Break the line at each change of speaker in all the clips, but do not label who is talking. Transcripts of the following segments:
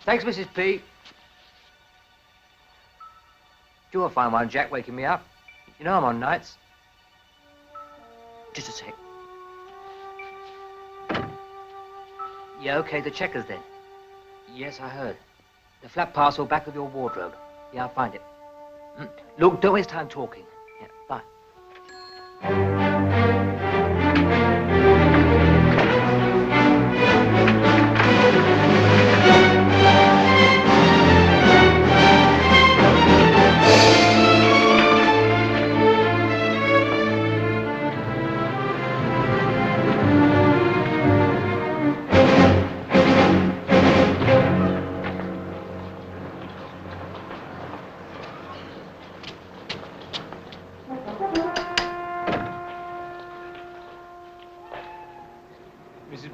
Thanks, Mrs. P. You're a fine one, Jack, waking me up. You know I'm on nights. Just a sec. Yeah, okay, the checkers then. Yes, I heard. The flat parcel back of your wardrobe. Yeah, I'll find it. Look, don't waste time talking. Yeah, bye.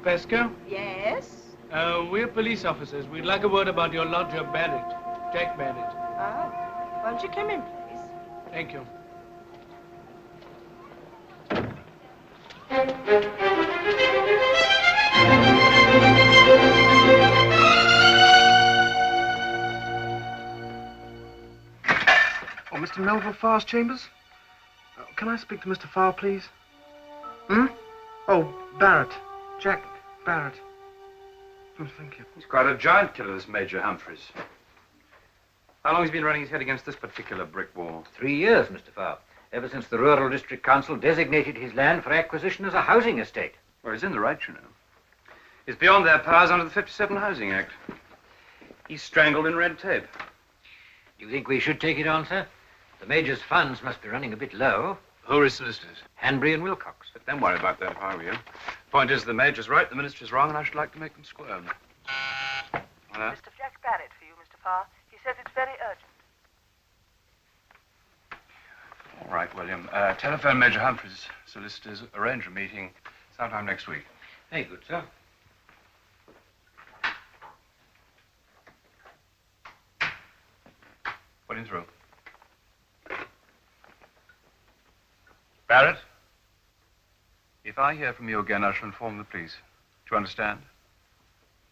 Pesco?
Yes?
We're police officers. We'd like a word about your lodger, Barrett. Jack Barrett.
Oh. Won't you come in, please?
Thank you.
Oh, Mr. Melville Farr's chambers? Can I speak to Mr. Farr, please? Oh, Barrett. Jack Barrett. Oh, thank you.
He's quite a giant killer, this Major Humphreys. How long has he been running his head against this particular brick wall?
3 years, Mr. Farr. Ever since the Rural District Council designated his land for acquisition as a housing estate.
Well, he's in the right, you know. It's beyond their powers under the 57 Housing Act. He's strangled in red tape.
Do you think we should take it on, sir? The Major's funds must be running a bit low.
Who are his solicitors?
Hanbury and Wilcox.
But don't worry about that if I were you. Point is, the Major's right, the Minister's wrong, and I should like to make them squirm.
Mr. Jack Barrett for you, Mr. Farr. He says it's very urgent.
All right, William. Telephone Major Humphreys' solicitors, arrange a meeting sometime next week.
Very good, sir.
Put him through. Barrett, if I hear from you again, I shall inform the police. Do you understand?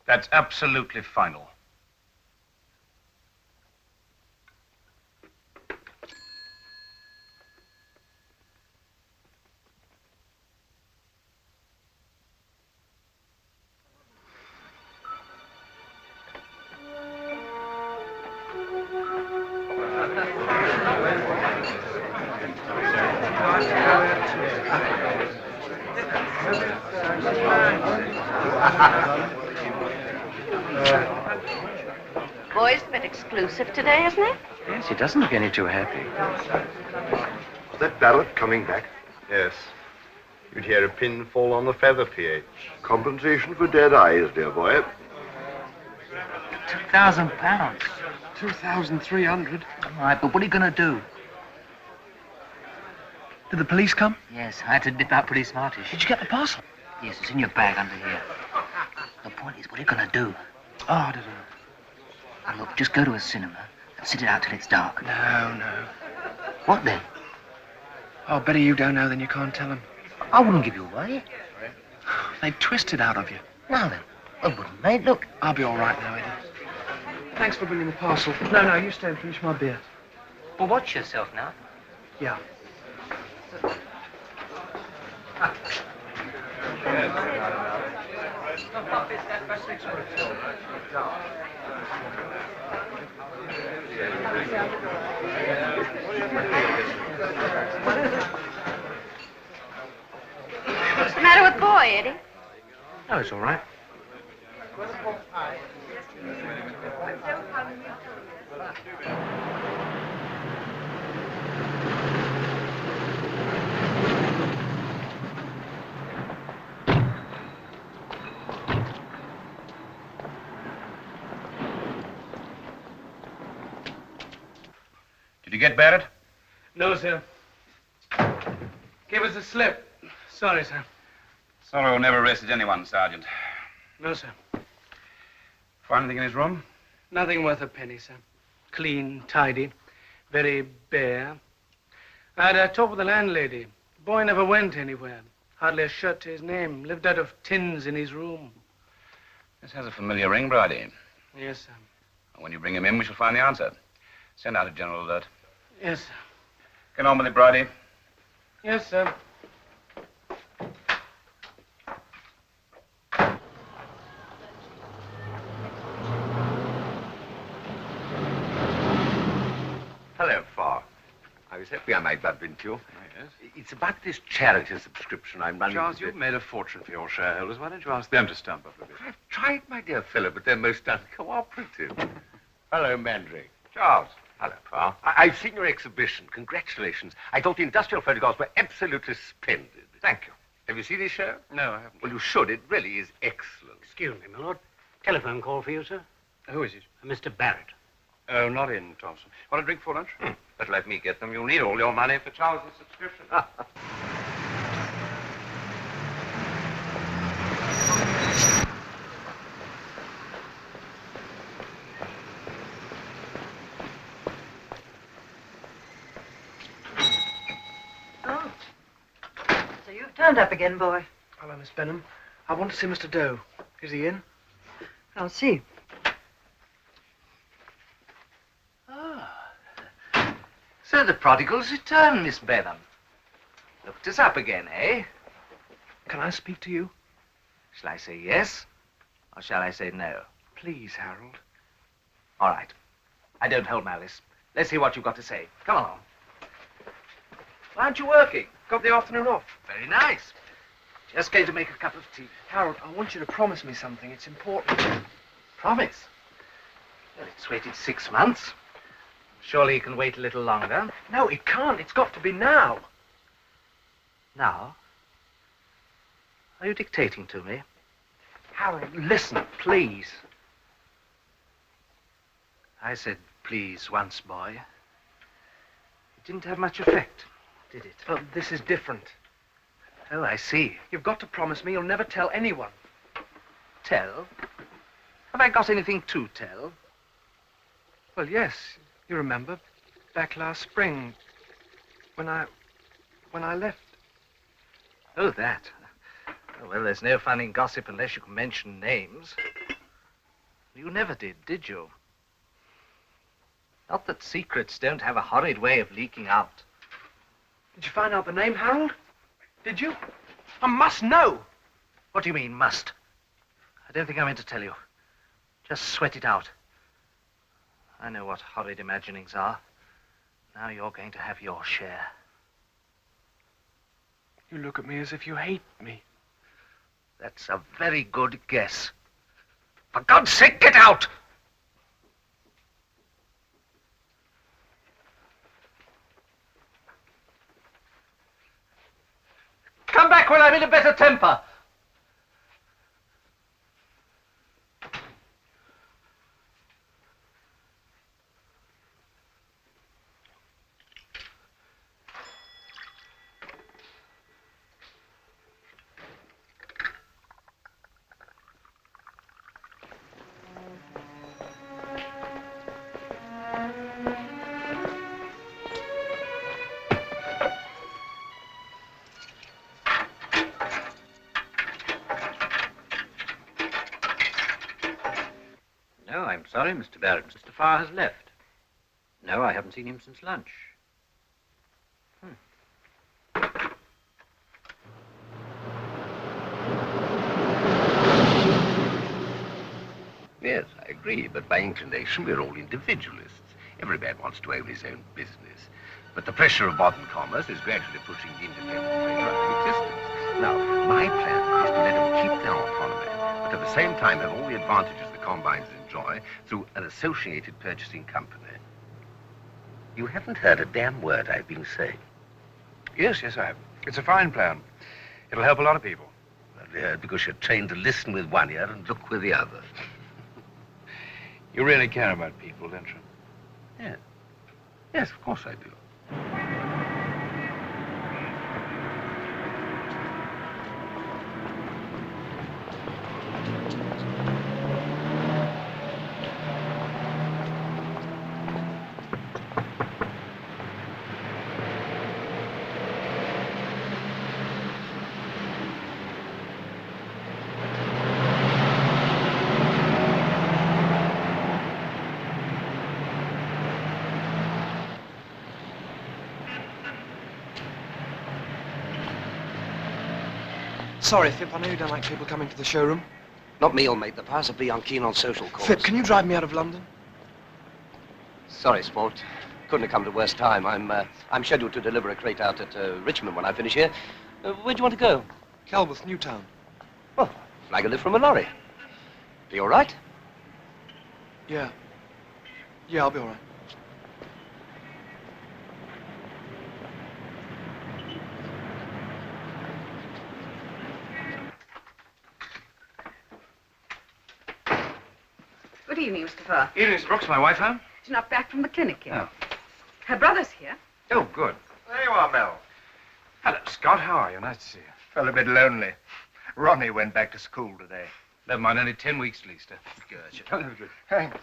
That's absolutely final.
Boy's a bit exclusive today, isn't he?
Yes, he doesn't look any too happy.
Is that Barrett coming back? Yes. You'd hear a pin fall on the feather, P.H. Compensation for dead eyes, dear boy.
£2,000.
2,300.
All right, but what are you going to do?
Did the police come?
Yes, I had to dip out pretty smartish.
Did you get the parcel?
Yes, it's in your bag under here. The point is, what are you going to do?
Oh, I don't know.
Now, look, just go to a cinema and sit it out till it's dark.
No.
What then?
Oh, better you don't know than you can't tell them.
I wouldn't give you away.
They'd twist it out of you.
Now then. I wouldn't, mate. Look.
I'll be all right now, Eddie. Thanks for bringing the parcel. No, you stay and finish my beer.
Well, watch yourself now.
Yeah.
What's the matter with Boy, Eddie?
No, it's all right.
Did you get Barrett?
No, sir. Give us a slip. Sorry, sir.
Sorrow never arrested anyone, Sergeant.
No, sir.
Find anything in his room?
Nothing worth a penny, sir. Clean, tidy, very bare. I had a talk with the landlady. The boy never went anywhere. Hardly a shirt to his name. Lived out of tins in his room.
This has a familiar ring, Brady.
Yes, sir.
When you bring him in, we shall find the answer. Send out a general alert.
Yes, sir.
Get on with it, Bridie.
Yes, sir.
Hello, Farr. I was hoping I might bump into you.
Yes.
It's about this charity subscription I'm running.
Charles, you've made a fortune for your shareholders. Why don't you ask them to stump up a bit?
I've tried, my dear fellow, but they're most uncooperative. Hello, Mandrake.
Charles.
Hello, Farr. I've seen your exhibition. Congratulations. I thought the industrial photographs were absolutely splendid.
Thank you.
Have you seen this show?
No, I haven't.
Well, you should. It really is excellent.
Excuse me, my lord. Telephone call for you, sir.
Who is it?
Mr. Barrett.
Oh, not in, Thompson. Want a drink for lunch?
But let me get them. You'll need all your money for
Charles' subscription.
Oh. So you've turned up again, boy.
Hello, Miss Benham. I want to see Mr. Doe. Is he in?
I'll see.
So the prodigal's returned, Miss Benham. Looked us up again, eh?
Can I speak to you?
Shall I say yes, or shall I say no?
Please, Harold.
All right. I don't hold malice. Let's hear what you've got to say. Come along.
Why aren't you working? Got the afternoon off.
Very nice. Just going to make a cup of tea.
Harold, I want you to promise me something. It's important.
Promise? Well, it's waited 6 months. Surely you can wait a little longer.
No, it can't. It's got to be now.
Now? Are you dictating to me?
Harold, listen, please.
I said please once, boy. It didn't have much effect, did it?
Well, this is different.
Oh, I see.
You've got to promise me you'll never tell anyone.
Tell? Have I got anything to tell?
Well, yes. You remember, back last spring, when I left.
Oh, that. Oh, well, there's no fun in gossip unless you can mention names. You never did you? Not that secrets don't have a horrid way of leaking out.
Did you find out the name, Harold? Did you? I must know.
What do you mean, must? I don't think I meant to tell you. Just sweat it out. I know what horrid imaginings are. Now you're going to have your share.
You look at me as if you hate me.
That's a very good guess. For God's sake, get out! Come back when I'm in a better temper.
No, I'm sorry, Mr. Barrett. Mr. Farr has left. No, I haven't seen him since lunch.
Yes, I agree, but by inclination, we're all individualists. Every man wants to own his own business. But the pressure of modern commerce is gradually pushing the independent trader out of existence. Now, my plan is to let them keep their autonomy, but at the same time have all the advantages the combines enjoy through an associated purchasing company. You haven't heard a damn word I've been saying.
Yes, I have. It's a fine plan. It'll help a lot of people.
Well, yeah, because you're trained to listen with one ear and look with the other.
You really care about people, don't you?
Yes. Yes, of course I do.
Sorry, Fip, I know you don't like people coming to the showroom.
Not me, old mate. The possibly I'm keen on social calls.
Fip, can you drive me out of London?
Sorry, Sport. Couldn't have come to worse time. I'm scheduled to deliver a crate out at Richmond when I finish here. Where do you want to go?
Kelworth, Newtown.
Oh, flag a lift from a lorry. Be all right?
Yeah. Yeah, I'll be all right.
Good evening, Mr. Farr.
Evening, Miss Brooks. My wife home?
She's not back from the clinic yet.
Oh.
Her brother's here.
Oh, good.
There you are, Mel.
Hello, Scott. How are you? Nice to see you.
Felt a bit lonely. Ronnie went back to school today.
Never mind, only 10 weeks till Easter.
Good. Thanks.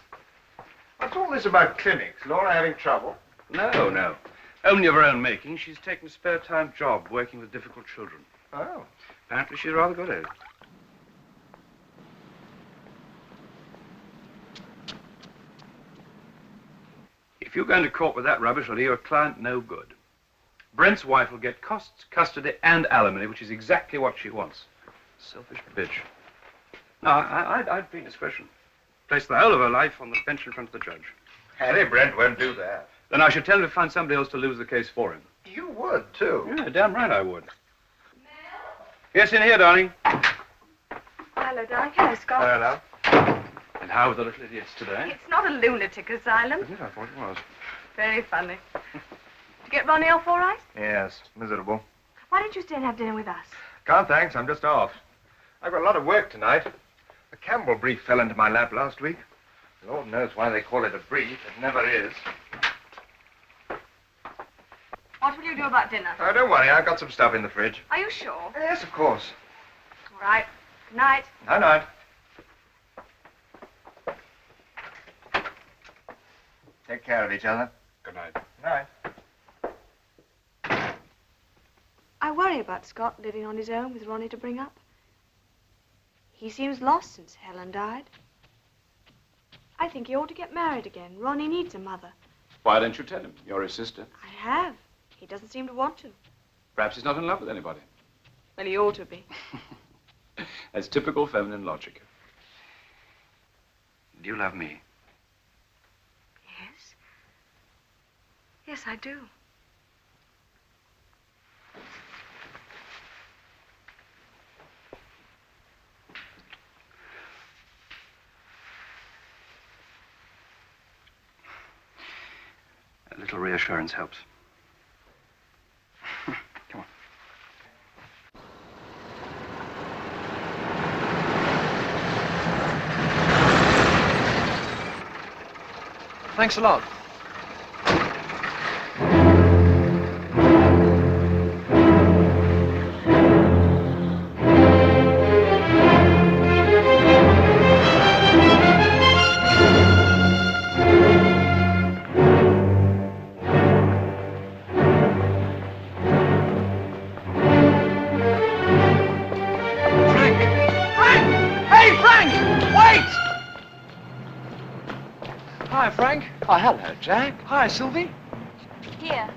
What's all this about clinics? Laura having trouble?
No, no. Only of her own making. She's taken a spare time job working with difficult children.
Oh.
Apparently she's rather good at it. If you're going to court with that rubbish, it'll do your client no good. Brent's wife will get costs, custody, and alimony, which is exactly what she wants. Selfish bitch. No, I'd plead discretion. Place the whole of her life on the bench in front of the judge.
Harry Brent won't do that.
Then I should tell him to find somebody else to lose the case for him.
You would, too.
Yeah, damn right I would. Yes, in here, darling.
Hello, darling. Hello, Scott.
Hello.
And how are the little idiots today?
It's not a lunatic asylum.
Isn't it? I thought it was.
Very funny. Did you get Ronnie off all right?
Yes, miserable.
Why don't you stay and have dinner with us?
Can't, thanks. I'm just off. I've got a lot of work tonight. The Campbell brief fell into my lap last week. Lord knows why they call it a brief. It never is.
What will you do about dinner?
Oh, don't worry. I've got some stuff in the fridge.
Are you sure?
Yes, of course.
All right. Good night.
Night-night. Take care of each other.
Good night.
Night.
I worry about Scott living on his own with Ronnie to bring up. He seems lost since Helen died. I think he ought to get married again. Ronnie needs a mother.
Why don't you tell him? You're his sister.
I have. He doesn't seem to want to.
Perhaps he's not in love with anybody.
Well, he ought to be.
That's typical feminine logic. Do you love me?
Yes. Yes, I do.
A little reassurance helps. Come on.
Thanks a lot. Hi, Frank.
Oh, hello, Jack.
Hi, Sylvie.
Here.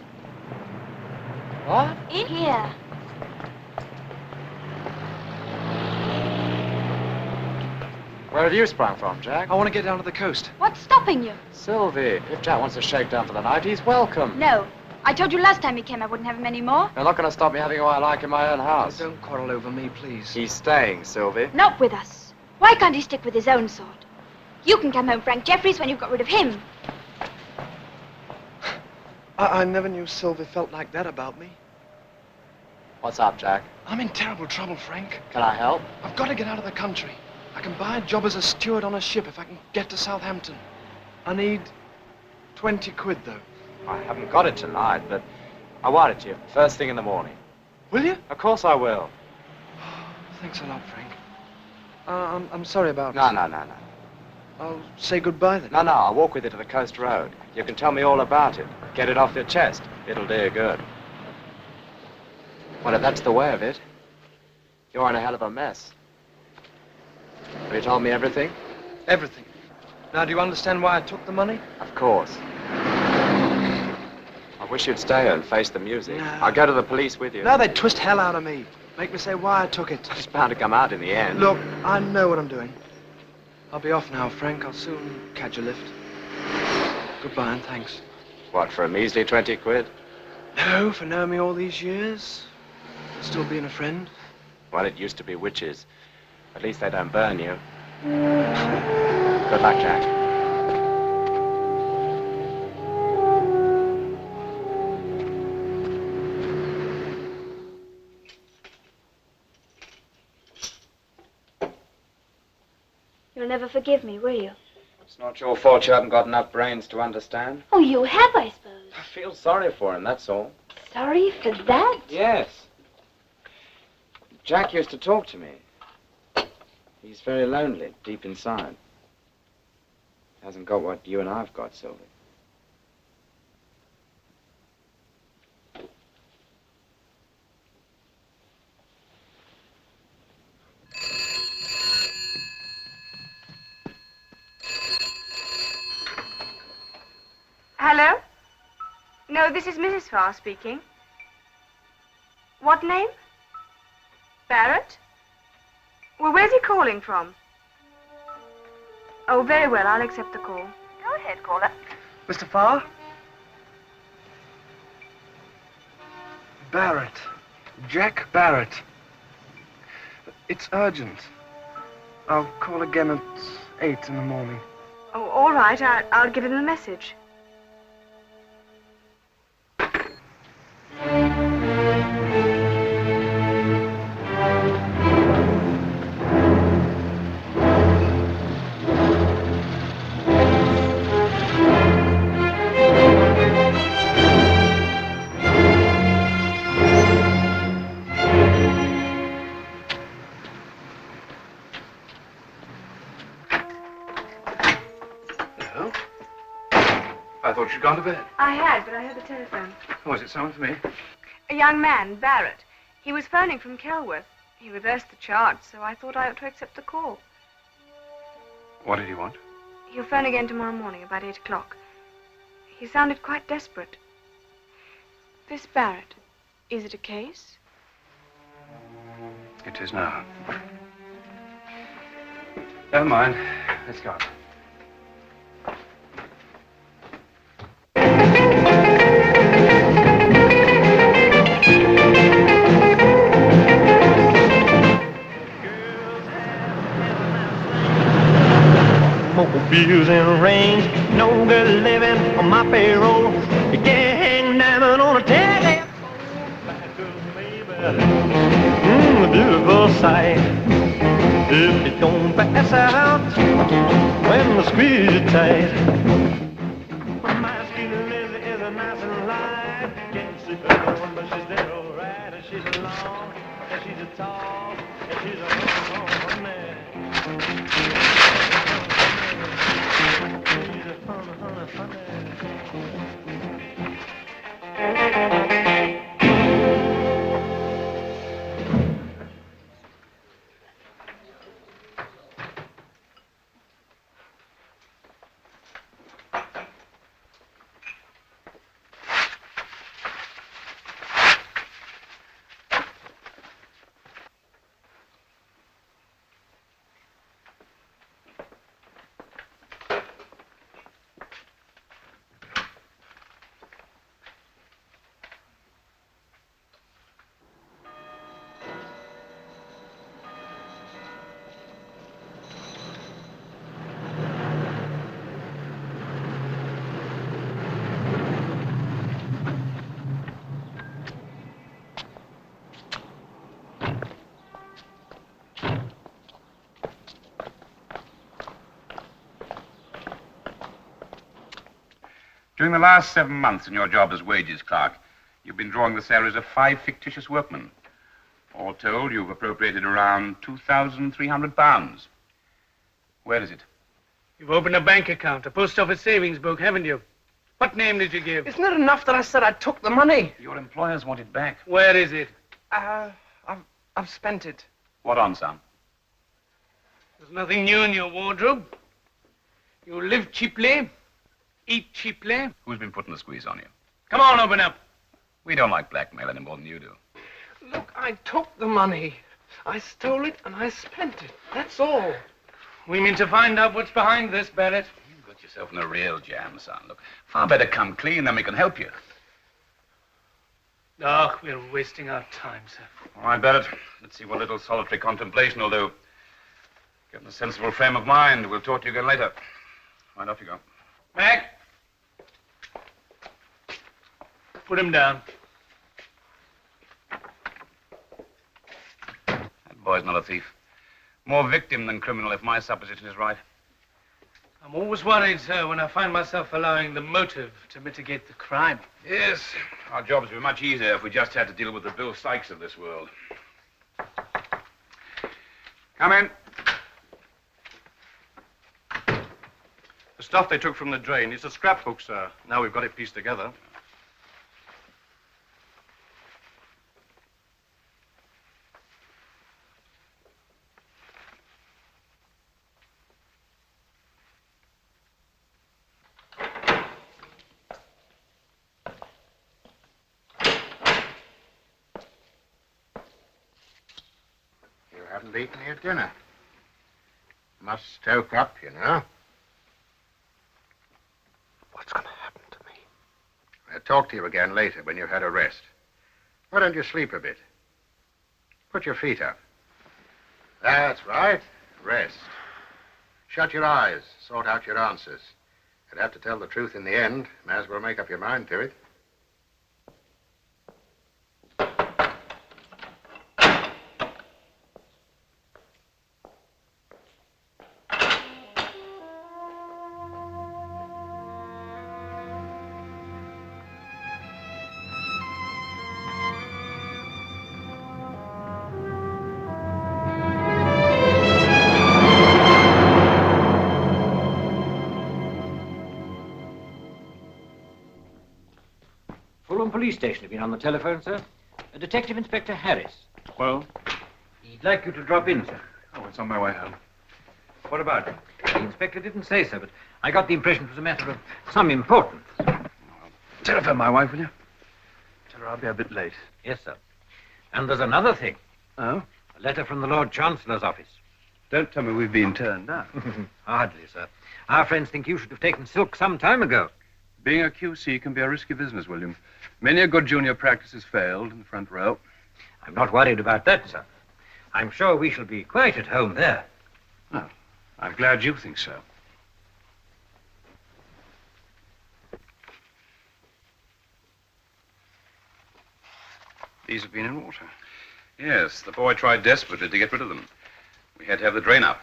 What?
In here.
Where have you sprung from, Jack?
I want to get down to the coast.
What's stopping you?
Sylvie, if Jack wants to shake down for the night, he's welcome.
No. I told you last time he came I wouldn't have him anymore.
You're not going to stop me having who I like in my own house.
Don't quarrel over me, please.
He's staying, Sylvie.
Not with us. Why can't he stick with his own sort? You can come home, Frank Jeffries, when you've got rid of him.
I never knew Sylvie felt like that about me.
What's up, Jack?
I'm in terrible trouble, Frank.
Can I help?
I've got to get out of the country. I can buy a job as a steward on a ship if I can get to Southampton. I need 20 quid, though.
I haven't got it tonight, but I'll write it to you first thing in the morning.
Will you?
Of course I will.
Thanks a lot, Frank. I'm sorry about...
No.
I'll say goodbye, then.
No, I'll walk with you to the coast road. You can tell me all about it. Get it off your chest. It'll do you good. Well, if that's the way of it, you're in a hell of a mess. Have you told me everything?
Everything. Now, do you understand why I took the money?
Of course. I wish you'd stay here and face the music.
No.
I'll go to the police with you.
No, they'd twist hell out of me. Make me say why I took it.
It's bound to come out in the end.
Look, I know what I'm doing. I'll be off now, Frank. I'll soon catch a lift. Goodbye and thanks.
What, for a measly 20 quid?
No, for knowing me all these years. Still being a friend.
Well, it used to be witches. At least they don't burn you. Good luck, Jack.
You'll never forgive me, will you?
It's not your fault you haven't got enough brains to understand.
Oh, you have, I suppose.
I feel sorry for him, that's all.
Sorry for that?
Yes. Jack used to talk to me. He's very lonely, deep inside. Hasn't got what you and I've got, Sylvia.
Hello? No, this is Mrs. Farr speaking. What name? Barrett? Well, where's he calling from? Oh, very well. I'll accept the call.
Go ahead, caller.
Mr. Farr? Barrett. Jack Barrett. It's urgent. I'll call again at 8 in the morning.
Oh, all right. I'll give him the message.
I thought you'd gone to bed.
I had, but I heard the telephone.
Oh, is it someone for me?
A young man, Barrett. He was phoning from Kelworth. He reversed the charge, so I thought I ought to accept the call.
What did he want?
He'll phone again tomorrow morning about 8 o'clock. He sounded quite desperate. This Barrett, is it a case?
It is now. Never mind. Let's go.
Bills and range, no girl living on my payroll. You can't hang diamond on a telephone. A beautiful sight. If you don't pass out when the squeeze you tight. My skin is a nice and light. Can't see her going, but she's dead alright. And she's a long, and she's a tall, and she's a long man.
During the last 7 months in your job as wages clerk, you've been drawing the salaries of 5 fictitious workmen. All told, you've appropriated around £2,300. Where is it?
You've opened a bank account, a post office savings book, haven't you? What name did you give?
Isn't it enough that I said I took the money?
Your employers want it back.
Where is it?
I've spent it.
What on, son?
There's nothing new in your wardrobe. You live cheaply, eat cheaply.
Who's been putting the squeeze on you?
Come on, open up.
We don't like blackmail any more than you do.
Look, I took the money. I stole it and I spent it. That's all.
We mean to find out what's behind this, Barrett.
You've got yourself in a real jam, son. Look, far better come clean, then we can help you.
Oh, we're wasting our time, sir.
All right, Barrett. Let's see what little solitary contemplation will do. Get in a sensible frame of mind. We'll talk to you again later. Right, off you go.
Mac! Put him down.
That boy's not a thief. More victim than criminal, if my supposition is right.
I'm always worried, sir, when I find myself allowing the motive to mitigate the crime.
Yes, our jobs would be much easier if we just had to deal with the Bill Sykes of this world. Come in.
The stuff they took from the drain is a scrapbook, sir. Now we've got it pieced together.
You haven't eaten your dinner. Must stoke up, you know.
What's going to happen to me?
I'll talk to you again later when you've had a rest. Why don't you sleep a bit? Put your feet up. That's right. Rest. Shut your eyes. Sort out your answers. You'd have to tell the truth in the end. May as well make up your mind to it.
Police station have been on the telephone, sir. Detective Inspector Harris.
Well?
He'd like you to drop in, sir.
Oh, it's on my way home. What about it?
The inspector didn't say so, but I got the impression it was a matter of some importance.
Telephone my wife, will you? Tell her I'll be a bit late.
Yes, sir. And there's another thing.
Oh?
A letter from the Lord Chancellor's office.
Don't tell me we've been turned down.
Hardly, sir. Our friends think you should have taken silk some time ago.
Being a QC can be a risky business, William. Many a good junior practice has failed in the front row.
I'm not worried about that, sir. I'm sure we shall be quite at home there.
Oh, I'm glad you think so. These have been in water. Yes, the boy tried desperately to get rid of them. We had to have the drain up.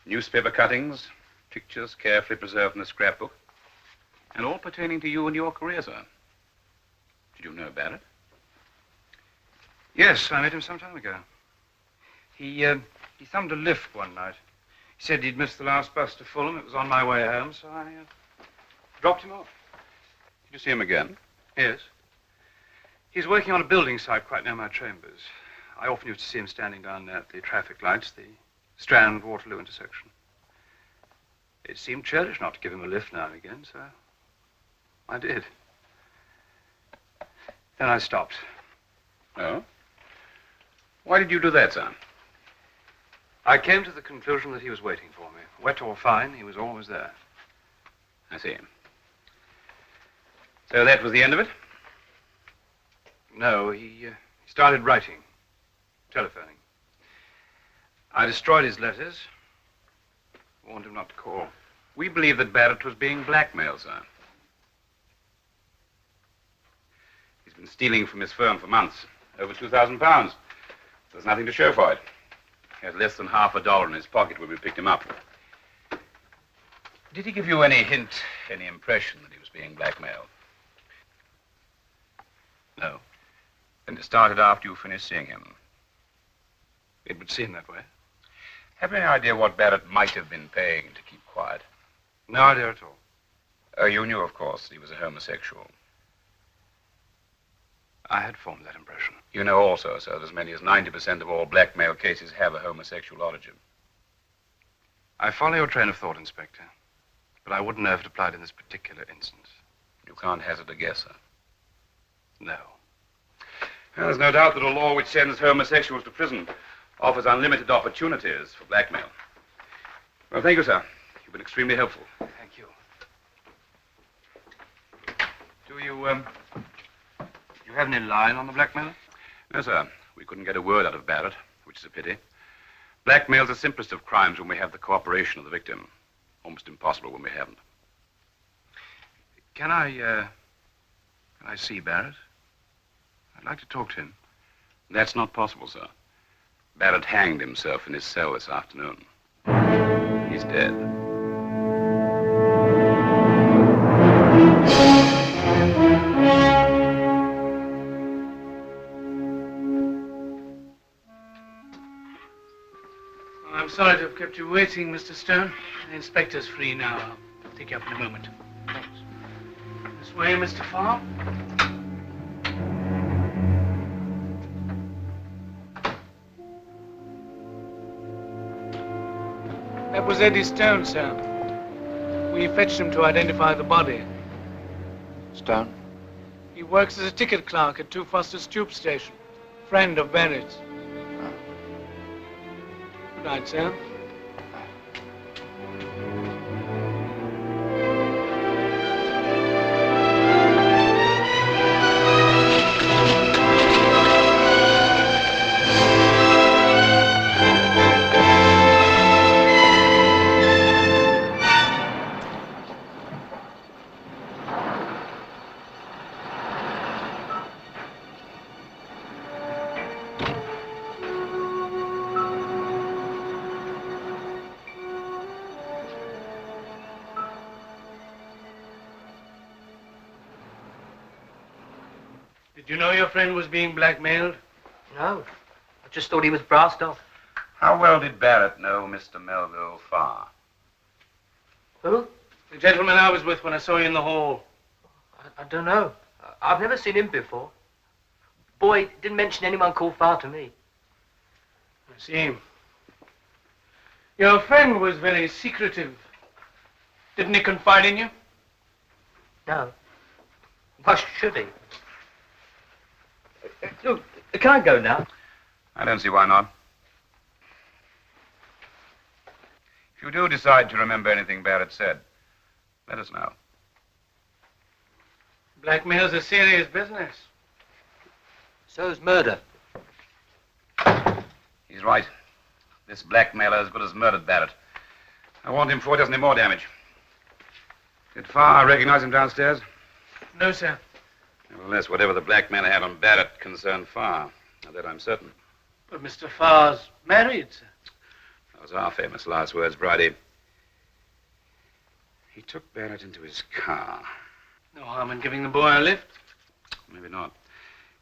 Newspaper cuttings, pictures carefully preserved in the scrapbook, and all pertaining to you and your career, sir. Did you know about it? Yes, I met him some time ago. He thumbed a lift one night. He said he'd missed the last bus to Fulham. It was on my way home, so I dropped him off. Did you see him again? Yes. He's working on a building site quite near my chambers. I often used to see him standing down there at the traffic lights, the Strand-Waterloo intersection. It seemed churlish not to give him a lift now and again, so I did. Then I stopped. Oh? Why did you do that, son? I came to the conclusion that he was waiting for me. Wet or fine, he was always there. I see. So that was the end of it? No, he started writing, telephoning. I destroyed his letters, warned him not to call. We believe that Barrett was being blackmailed, sir. He's been stealing from his firm for months, over £2,000. There's nothing to show for it. He has less than $50 in his pocket when we picked him up. Did he give you any hint, any impression that he was being blackmailed? No. Then it started after you finished seeing him. It would seem that way. Have you any idea what Barrett might have been paying to keep quiet? No idea at all. Oh, you knew, of course, that he was a homosexual. I had formed that impression. You know also, sir, that as many as 90% of all blackmail cases have a homosexual origin. I follow your train of thought, Inspector, but I wouldn't know if it applied in this particular instance. You can't hazard a guess, sir? No. Well, there's no doubt that a law which sends homosexuals to prison offers unlimited opportunities for blackmail. Well, thank you, sir. You've been extremely helpful.
Thank you.
Do you have any line on the blackmailer? No, sir. We couldn't get a word out of Barrett, which is a pity. Blackmail's the simplest of crimes when we have the cooperation of the victim. Almost impossible when we haven't. Can I see Barrett? I'd like to talk to him. That's not possible, sir. Barrett hanged himself in his cell this afternoon. He's dead.
I'm sorry to have kept you waiting, Mr. Stone. The inspector's free now. I'll take you up in a moment. Thanks. This way, Mr. Farr. That was Eddie Stone, sir. We fetched him to identify the body.
Stone?
He works as a ticket clerk at 2 Foster's Tube Station. Friend of Barrett's. Good night, sir. Did you know your friend was being blackmailed?
No. I just thought he was brassed off.
How well did Barrett know Mr. Melville Farr?
Who?
The gentleman I was with when I saw you in the hall.
I don't know. I've never seen him before. Boy didn't mention anyone called Farr to me.
I see. Your friend was very secretive. Didn't he confide in you?
No. Why should he? Look, can I go now?
I don't see why not. If you do decide to remember anything Barrett said, let us know.
Blackmail's a serious business.
So's murder.
He's right. This blackmailer as good as murdered Barrett. I warned him before he does any more damage. Did Farr recognize him downstairs?
No, sir.
Nevertheless, whatever the blackmailer had on Barrett concerned Farr. Of that I'm certain.
But Mr. Farr's married, sir.
Those are famous last words, Bridie. He took Barrett into his car.
No harm in giving the boy a lift.
Maybe not.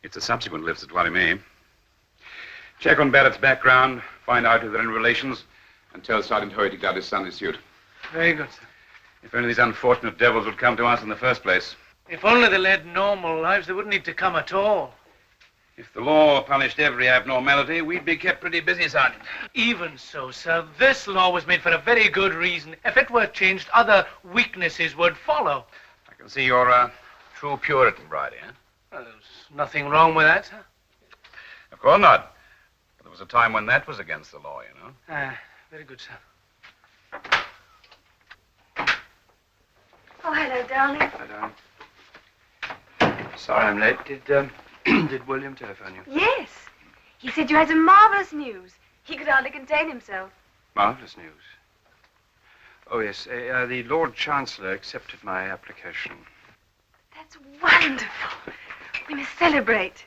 It's the subsequent lifts that worry me. Check on Barrett's background, find out if they're in relations, and tell Sergeant Hoy to get out his Sunday suit.
Very good, sir.
If only these unfortunate devils would come to us in the first place.
If only they led normal lives, they wouldn't need to come at all.
If the law punished every abnormality, we'd be kept pretty busy, Sergeant.
Even so, sir, this law was made for a very good reason. If it were changed, other weaknesses would follow.
I can see you're a true Puritan, Bridie, eh?
Well, there's nothing wrong with that, sir.
Of course not. But there was a time when that was against the law, you know.
Very good, sir.
Oh, hello, darling.
Hi, darling. Sorry I'm late. Did William telephone you?
Yes. He said you had some marvelous news. He could hardly contain himself.
Marvelous news. Oh, yes. The Lord Chancellor accepted my application.
That's wonderful. We must celebrate.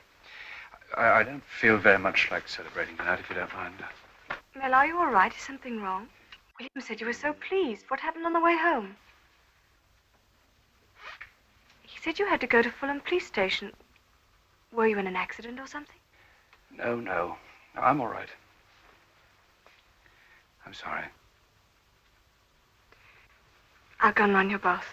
I don't feel very much like celebrating tonight, if you don't mind.
Well, are you all right? Is something wrong? William said you were so pleased. What happened on the way home? He said you had to go to Fulham Police Station. Were you in an accident or something?
No, no. I'm all right. I'm sorry.
I'll go and run your bath.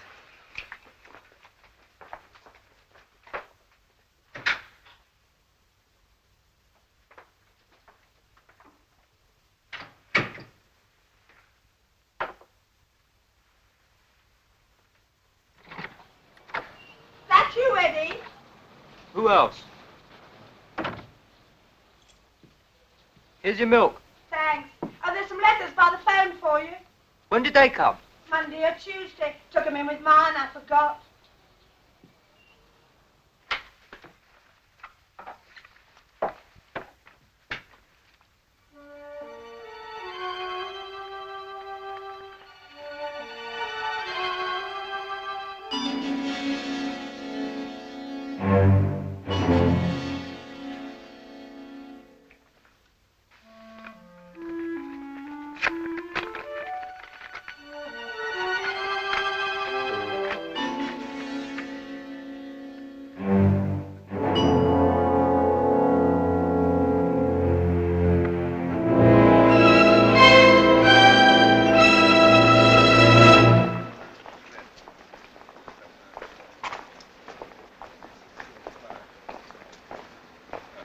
That you, Eddie?
Who else? Here's your milk.
Thanks. Oh, there's some letters by the phone for you.
When did they come?
Monday or Tuesday. Took 'em in with mine, I forgot.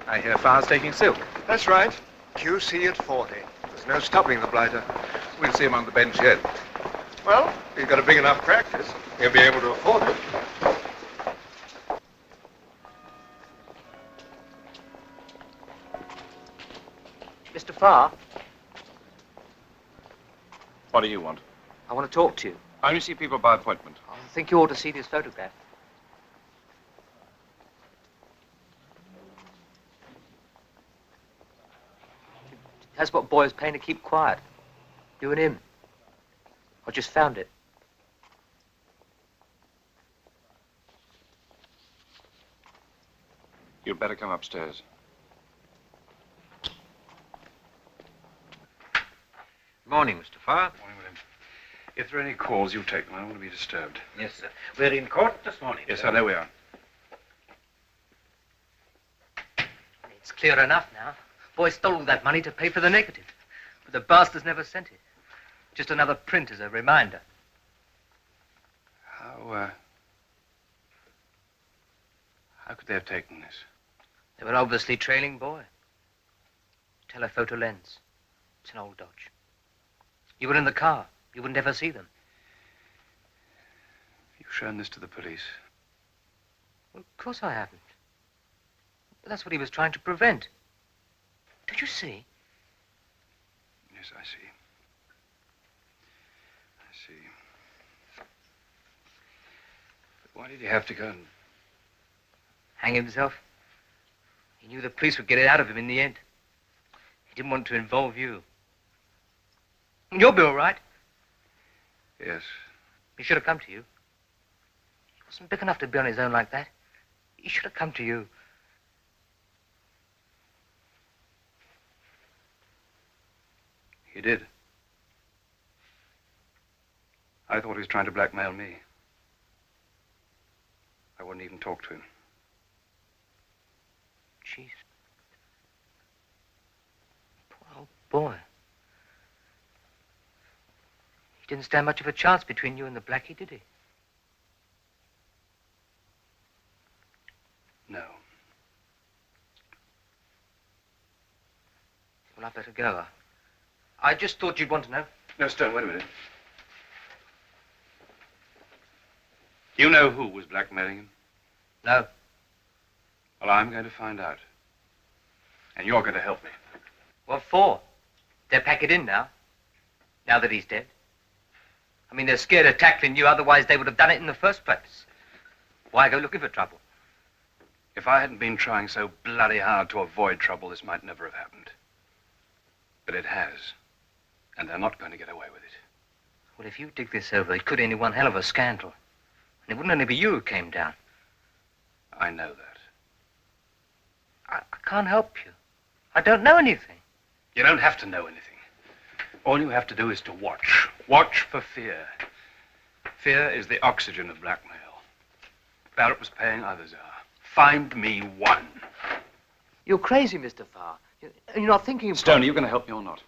I hear Farr's taking silk.
That's right. QC at 40. There's no stopping the blighter.
We'll see him on the bench yet.
Well, he's got a big enough practice. He'll be able to afford it.
Mr. Farr,
What do you want?
I want to talk to you.
I only see people by appointment.
I think you ought to see this photograph. That's what boys paying to keep quiet. You and him. I just found it.
You'd better come upstairs.
Morning, Mr. Farr.
Morning, William. If there are any calls, you take them. I don't want to be disturbed.
Yes, sir. We're in court this morning.
Yes, sir. There we are.
It's clear enough now. Boy stole all that money to pay for the negative. But the bastards never sent it. Just another print as a reminder.
How could they have taken this?
They were obviously trailing Boy. Telephoto lens. It's an old Dodge. You were in the car. You would never see them.
You've shown this to the police.
Well, of course I haven't. But that's what he was trying to prevent. Don't you see?
Yes, I see. I see. But why did he have to go and...
Hang himself? He knew the police would get it out of him in the end. He didn't want to involve you. You'll be all right.
Yes.
He should have come to you. He wasn't big enough to be on his own like that. He should have come to you.
He did. I thought he was trying to blackmail me. I wouldn't even talk to him.
Jeez. Poor old boy. He didn't stand much of a chance between you and the blackie, did he?
No.
Well, I better go. I just thought you'd want to know.
No, Stone, wait a minute. You know who was blackmailing him?
No.
Well, I'm going to find out. And you're going to help me.
What for? They'll pack it in now. Now that he's dead. I mean, they're scared of tackling you, otherwise they would have done it in the first place. Why go looking for trouble?
If I hadn't been trying so bloody hard to avoid trouble, this might never have happened. But it has. And they're not going to get away with it.
Well, if you dig this over, it could end in one hell of a scandal. And it wouldn't only be you who came down.
I know that.
I can't help you. I don't know anything.
You don't have to know anything. All you have to do is to watch. Watch for fear. Fear is the oxygen of blackmail. Barrett was paying, others are. Find me one.
You're crazy, Mr. Farr. You're not thinking of...
Stone, are you going to help me or not?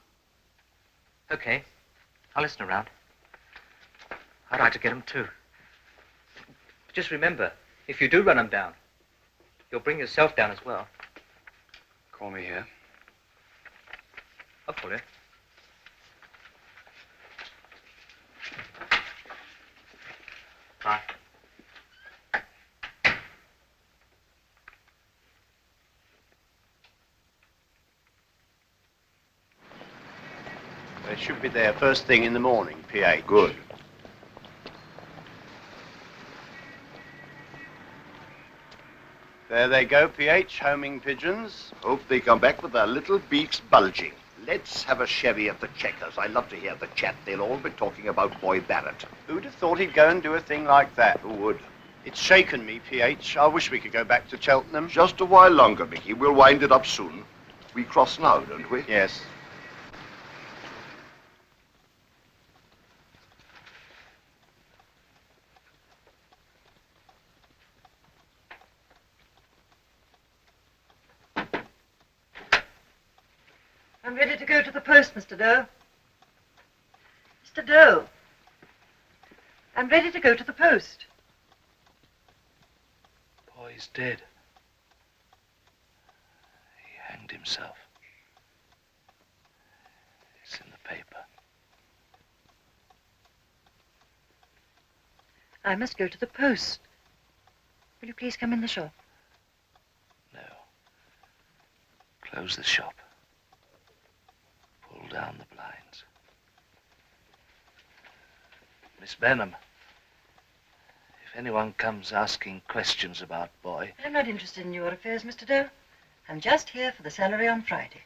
Okay. I'll listen around. I'd like to get them too. But just remember, if you do run them down, you'll bring yourself down as well.
Call me here.
I'll call you. Bye.
should be there first thing in the morning, PH.
Good.
There they go, PH, homing pigeons.
Hope they come back with their little beaks bulging. Let's have a sherry at the Checkers. I love to hear the chat. They'll all be talking about Boy Barrett.
Who'd have thought he'd go and do a thing like that?
Who would?
It's shaken me, PH. I wish we could go back to Cheltenham.
Just a while longer, Mickey. We'll wind it up soon. We cross now, don't we?
Yes.
I'm ready to go to the post, Mr. Doe. Mr. Doe. I'm ready to go to the post.
Boy's dead. He hanged himself. It's in the paper.
I must go to the post. Will you please come in the shop?
No. Close the shop. Pull down the blinds. Miss Benham, if anyone comes asking questions about Boy...
I'm not interested in your affairs, Mr. Doe. I'm just here for the salary on Friday.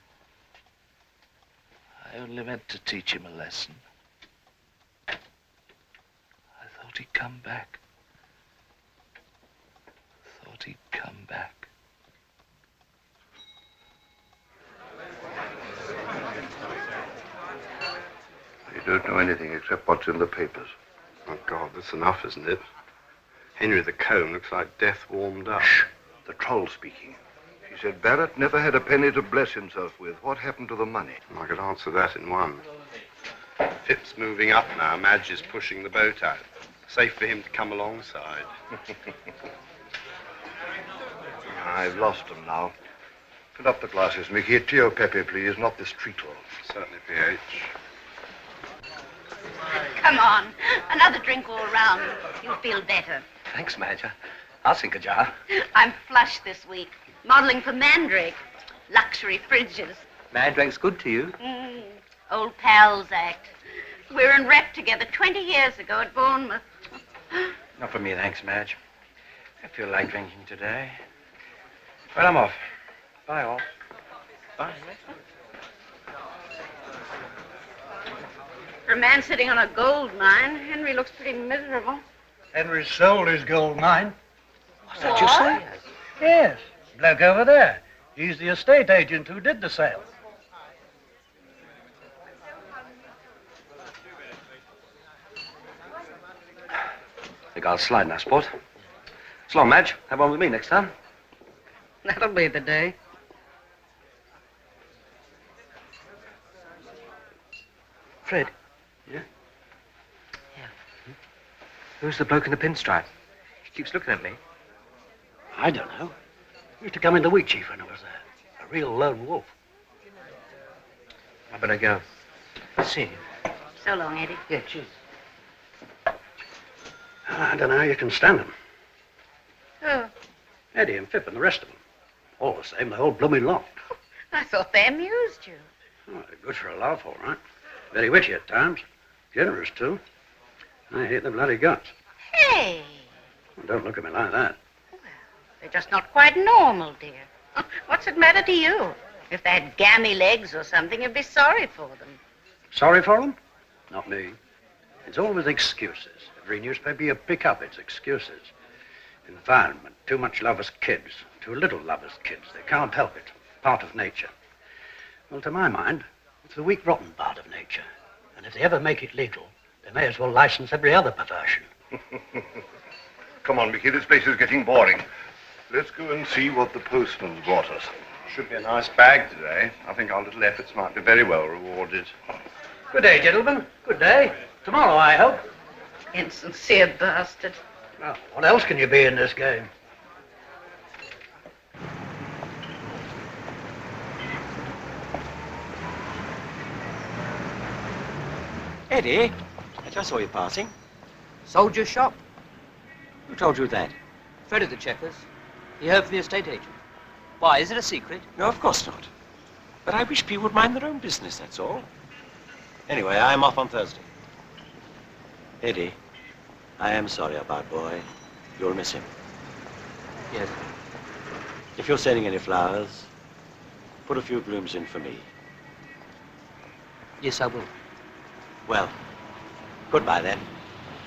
I only meant to teach him a lesson. I thought he'd come back. Thought he'd come back.
You don't know anything except what's in the papers.
Oh, God, that's enough, isn't it? Henry the Comb looks like death warmed up.
Shh. The troll speaking. He said Barrett never had a penny to bless himself with. What happened to the money?
I could answer that in one. Phip's moving up now. Madge is pushing the boat out. Safe for him to come alongside.
I've lost them now. Fill up the glasses, Mickey. Tio Pepe, please, not this treacle.
Certainly, PH.
Come on. Another drink all round. You'll feel better.
Thanks, Madge. I'll sink a jar.
I'm flush this week. Modeling for Mandrake. Luxury fridges.
Mandrake's good to you.
Old pals act. We were in rep together 20 years ago at Bournemouth.
Not for me, thanks, Madge. I feel like drinking today. Well, I'm off. Bye, all. Bye.
For a man sitting on a gold mine, Henry looks pretty miserable.
Henry sold his gold mine.
What's that you say?
Yes. Bloke over there. He's the estate agent who did the sale.
Think I'll slide now, sport. So long, Madge. Have one with me next time.
That'll be the day.
Fred.
Yeah? Yeah. Who's the bloke in the pinstripe? He keeps looking at me.
I don't know. He used to come in the wheat chief when I was there. A real lone wolf.
I better go. See you.
So long, Eddie.
Yeah, cheers.
I don't know how you can stand them.
Oh,
Eddie and Pip and the rest of them. All the same, the whole blooming lot.
I thought they amused you.
Oh, they're good for a laugh, all right. Very witty at times. Generous, too. I hate the bloody guts.
Hey,
Well, don't look at me like that.
they're just not quite normal, dear. What's it matter to you? If they had gammy legs or something, you'd be sorry for them.
Sorry for them? Not me. It's always excuses. Every newspaper you pick up, it's excuses. Environment, too much love as kids, too little love as kids. They can't help it. Part of nature. Well, to my mind, it's the weak, rotten part of nature. And if they ever make it legal, they may as well license every other perversion.
Come on, Mickey, this place is getting boring. Let's go and see what the postman's brought us.
Should be a nice bag today. I think our little efforts might be very well rewarded.
Good day, gentlemen. Good day. Tomorrow, I hope.
Insincere bastard.
Well, what else can you be in this game?
Eddie, I just saw you passing.
Soldier shop.
Who told you that?
Fred at the Checkers. He heard from the estate agent. Why, is it a secret?
No, of course not. But I wish people would mind their own business, that's all. Anyway, I'm off on Thursday. Eddie, I am sorry about boy. You'll miss him.
Yes.
If you're sending any flowers, put a few blooms in for me.
Yes, I will.
Well, goodbye then.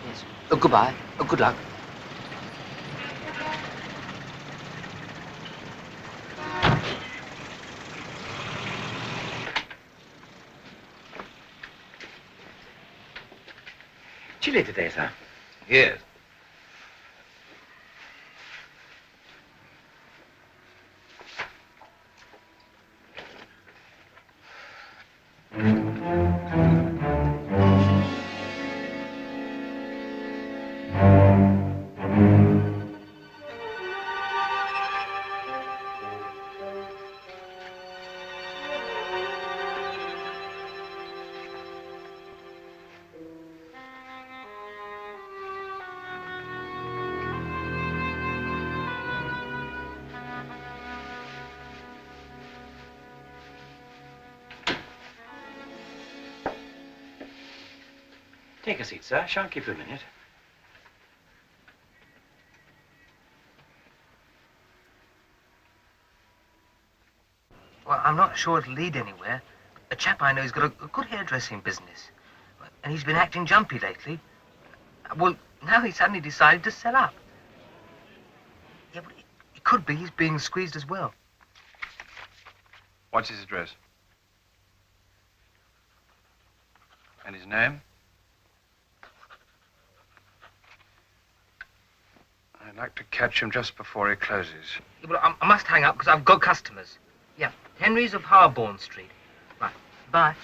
Yes. Oh, goodbye. Oh, good luck.
Chile today, sir.
Yes.
Take a seat, sir. Shan't keep you a minute.
Well, I'm not sure it'll lead anywhere. A chap I know has got a good hairdressing business. And he's been acting jumpy lately. Well, now he suddenly decided to sell up. Yeah, but it could be he's being squeezed as well.
What's his address? And his name? I'd like to catch him just before he closes.
Yeah, well, I must hang up because I've got customers. Yeah, Henry's of Harborne Street. Right, bye.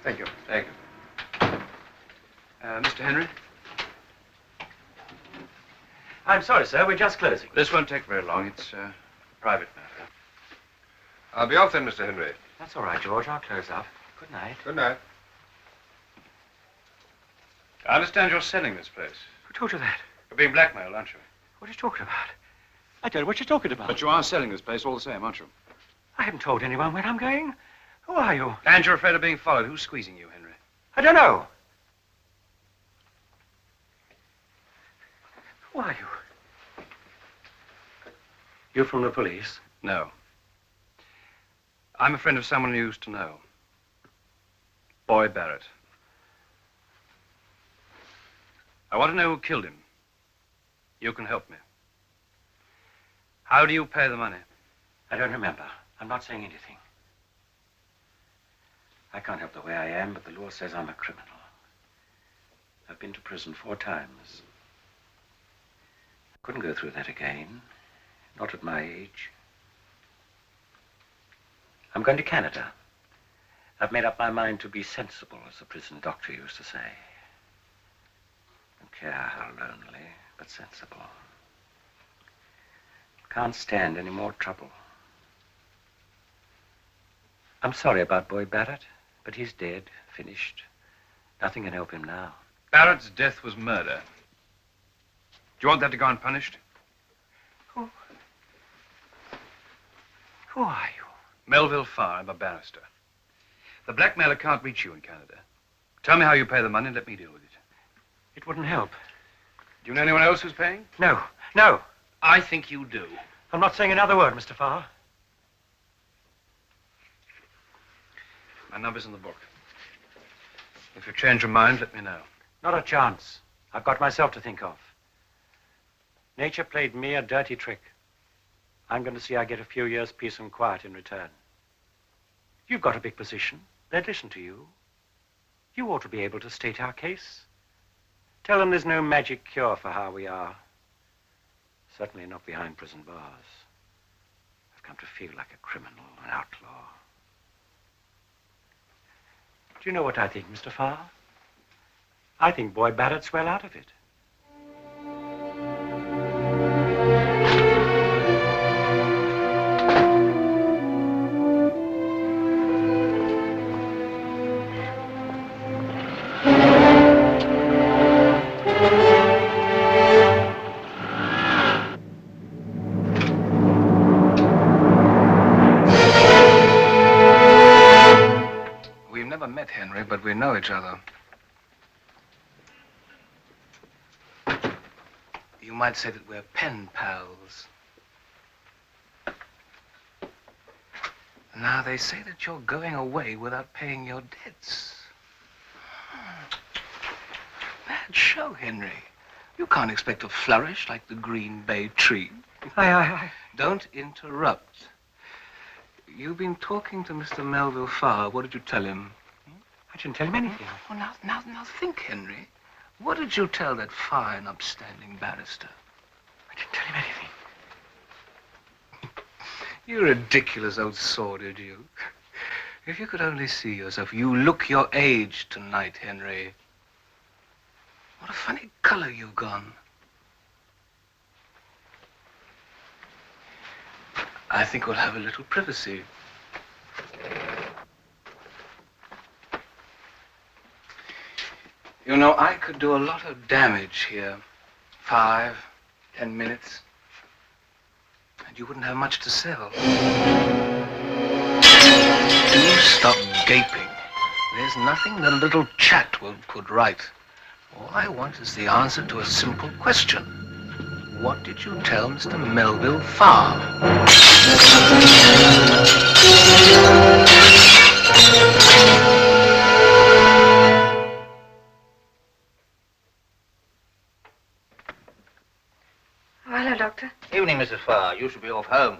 Thank you. Thank you. Mr. Henry?
I'm sorry, sir. We're just closing.
This won't take very long. It's a private matter. I'll be off then, Mr. Henry.
That's all right, George. I'll close up. Good night.
Good night. I understand you're selling this place.
Who told you that?
You're being blackmailed, aren't you?
What are you talking about? I don't know what you're talking about.
But you are selling this place all the same, aren't you?
I haven't told anyone where I'm going. Who are you?
And you're afraid of being followed. Who's squeezing you, Henry?
I don't know. Who are you? You from the police?
No. I'm a friend of someone you used to know. Boy Barrett. I want to know who killed him. You can help me. How do you pay the money?
I don't remember. I'm not saying anything. I can't help the way I am, but the law says I'm a criminal. I've been to prison 4 times. I couldn't go through that again. Not at my age. I'm going to Canada. I've made up my mind to be sensible, as the prison doctor used to say. Don't care how lonely, but sensible. Can't stand any more trouble. I'm sorry about Boy Barrett, but he's dead, finished. Nothing can help him now.
Barrett's death was murder. Do you want that to go unpunished?
Who are you?
Melville Farr. I'm a barrister. The blackmailer can't reach you in Canada. Tell me how you pay the money and let me deal with it.
It wouldn't help.
Do you know anyone else who's paying?
No, no.
I think you do.
I'm not saying another word, Mr. Farr.
My number's in the book. If you change your mind, let me know.
Not a chance. I've got myself to think of. Nature played me a dirty trick. I'm going to see I get a few years' peace and quiet in return. You've got a big position. They'd listen to you. You ought to be able to state our case. Tell them there's no magic cure for how we are. Certainly not behind prison bars. I've come to feel like a criminal, an outlaw. Do you know what I think, Mr. Farr? I think Boy Barrett's well out of it.
each other. You might say that we're pen pals. Now, they say that you're going away without paying your debts. Bad show, Henry. You can't expect to flourish like the Green Bay tree.
Aye.
Don't interrupt. You've been talking to Mr. Melville Farr. What did you tell him?
I didn't tell him anything.
Well, now think, Henry. What did you tell that fine, upstanding barrister?
I didn't tell him anything.
You ridiculous old sordid, you. If you could only see yourself. You look your age tonight, Henry. What a funny color you've gone. I think we'll have a little privacy. You know, I could do a lot of damage here. 5, 10 minutes. And you wouldn't have much to sell. Do stop gaping. There's nothing that a little chat won't put right. All I want is the answer to a simple question. What did you tell Mr. Melville Farr?
Oh, hello, Doctor.
Evening, Mrs. Farr. You should be off home.